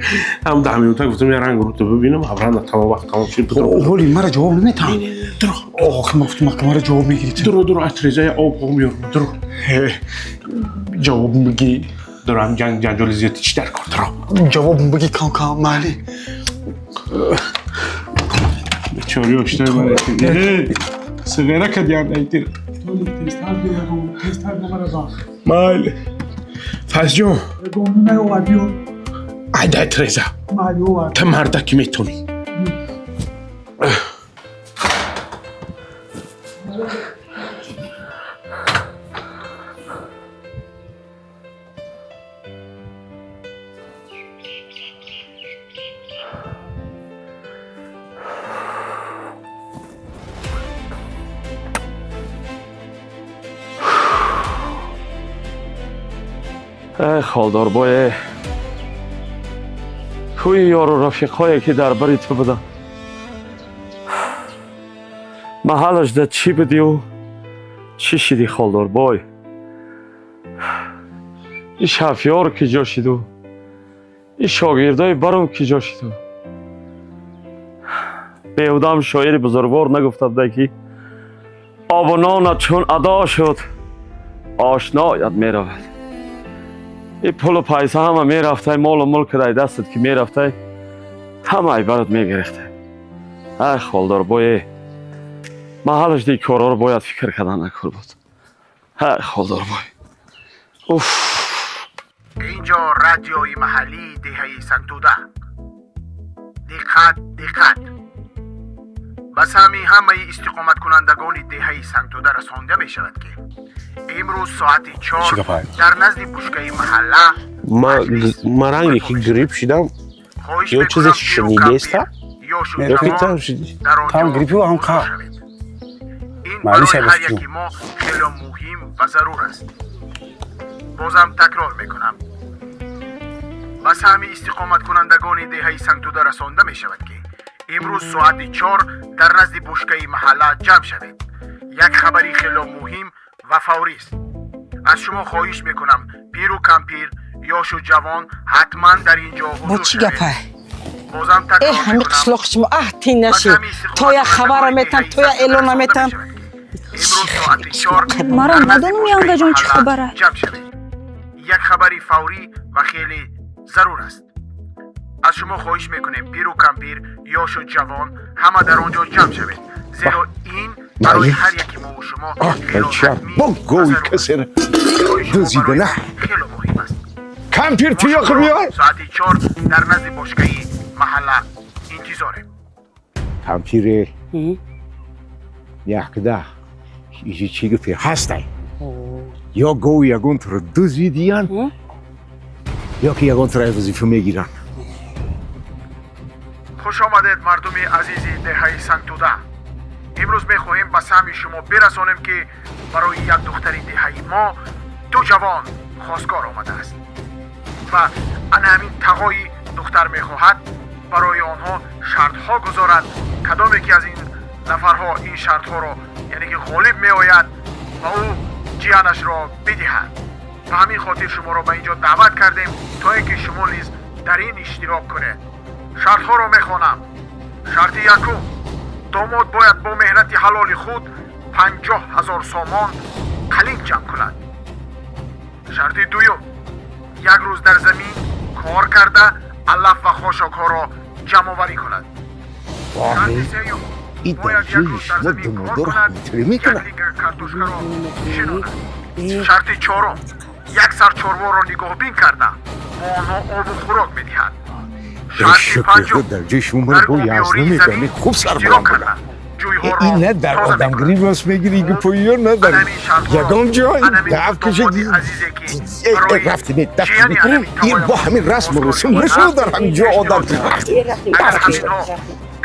هم 10 میلیون گفتم یه رنگ رو تو ببینم عبران تمام وقت تمام شد ولی مرا جواب نمیتم درو آخه مفتم که مرا جواب میگیری درو اتریزای آب هم بیارم درو جواب میگی درو هم جنجال زیادی چی در کار درو جواب بگی کانکا مالی بیچاری آشتر من سغیره کدیم ایتیر مال فاز جون عدا تريزا تمردك میتونی خالدار بای توی یار و رفیقایی که در بری تو بدن محلش ده چی بدی و چی شدی خالدار بای این شفیار که جا شد و این شاگردای برام که جا شد و بیهودم شاعر بزرگوار نگفته بوده که آب و نانت چون ادا شد آشنایت می رود این پول و پیسه همه می رفته مال و ملک رای دستت که می رفته همه ای برات می گرفته ای خالدار بای محلش دی کارا رو باید فکر کردن نکر بود ای خالدار بای اینجا رادیوی محلی دهه سنتوده دقت بس همه استقامت کنندگان دهه سنتوده رسانده می شود که امروز ساعت 4 در نزد بشکه محله ما رنگی که گریپ شدم یا چیز شنیده است یا که تو شدی هم گریپی و هم خواه برای هر یکی ما خیلی مهم و ضرور است بازم تکرار میکنم بس همه استقامت کنندگان دهه سنتوده رسانده می شود که امروز ساعت 4 در نزد بشکه محله جمع شوید یک خبری خیلی مهم و فوری است از شما خواهش میکنم پیر و کمپیر یاش و جوان حتما در اینجا حضور شوید بازم تکرار میکنم همه قشلاق شما اهتی نشی تا یا خبر میتن تا یا اعلان میتن امروز ساعت 4 مرا ندانم یانگا جان چه خبره جمع شوید یک خبری فوری و خیلی ضرور است از شما خواهش میکنیم پیر و کمپیر یاش و جوان همه در آنجا جمع شوید زیرا این برای هر یکی ما و شما بچه با گوی کسی را دوزیده نه خیلی مهم است کمپیر تیاخ بیار ساعت 4 در نزد بشکه محله انتظاره کمپیر یکده ایجی چی گفتی هسته یا گوی یکون تو رو دوزیدین یا که یکون تو رو وظیفه میگیرن خوش آمدید مردم عزیز دهه سنتوده امروز میخواهیم به سهم شما برسانیم که برای یک دختر دهه ما 2 جوان خواستگار آمده است و انا همین تقای دختر میخواهد برای آنها شرطها گذارد کدام یکی از این نفرها این شرطها را یعنی که غالب میآید و او جیانش را بدهد و همین خاطر شما را به اینجا دعوت کردیم تا اینکه شما نیز در این اشتراک کنید شرطها را میخوانم شرط یکم داماد باید با مهنت حلال خود 50,000 سامان قلینگ جمع کند شرط دوم یک روز در زمین کار کرده علف و خاشاک‌ها را جمع آوری کند شرط سوم این در جویش ما دمادر همینطوری میکنن کارتوشکا را شناند شرط چهارم یک سر چاروا را نگاه بین کرده با آنها آب و خوراک میدهد شرط پنجم در جویش ما رو یازده میکنه خوب سر بلند کنن این نه در آدمگری راست میگیری که پویار نه در یگام جای دعف کشه رفتی نید دفتی نید این با همین رسم و رسوم رسو در همین جا آدم دفت کشه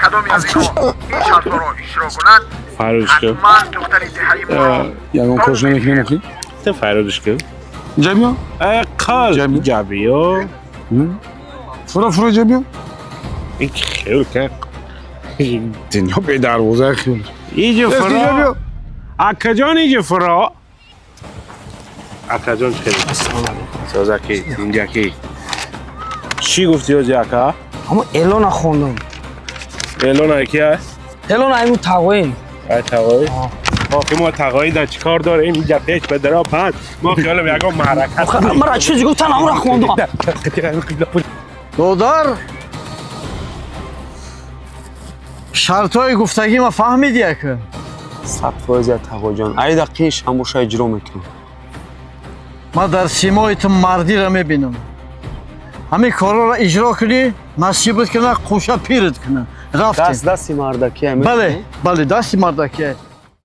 کدامی از اینها این شرطها را اشرا کند فرادش کن حتما دختر دهی ما یگام کارش نمیکنی مخی؟ تو فرادش کن جبیا؟ قال جبیا فرا جبیا؟ این خیلی که دنیا به دروازه خیلی ایجا فرا اکا جان ایجا فرا اکا جان چه خیلی سازکی اینجاکی چی گفتی آجی اکا؟ همون اعلان خوندم اعلان کی هست؟ اعلان همون تقویم تقوی؟ آخه ما تقوی در چی کار داره اینجا پیش به درا پد ما خیالم یکم محرکت مرا چیزی گفتن همون را خوندم دودار شرطای گفتگی ما فهمیدی که صفوازی تقوی جان ای دقیقش هموش اجرا میکنم ما در سیمای تو مردی را میبینم همین کارا را اجرا کنی نصیبت کنه قوشه پیرت کنه رفتیم دستی مردکی بله دستی مردکی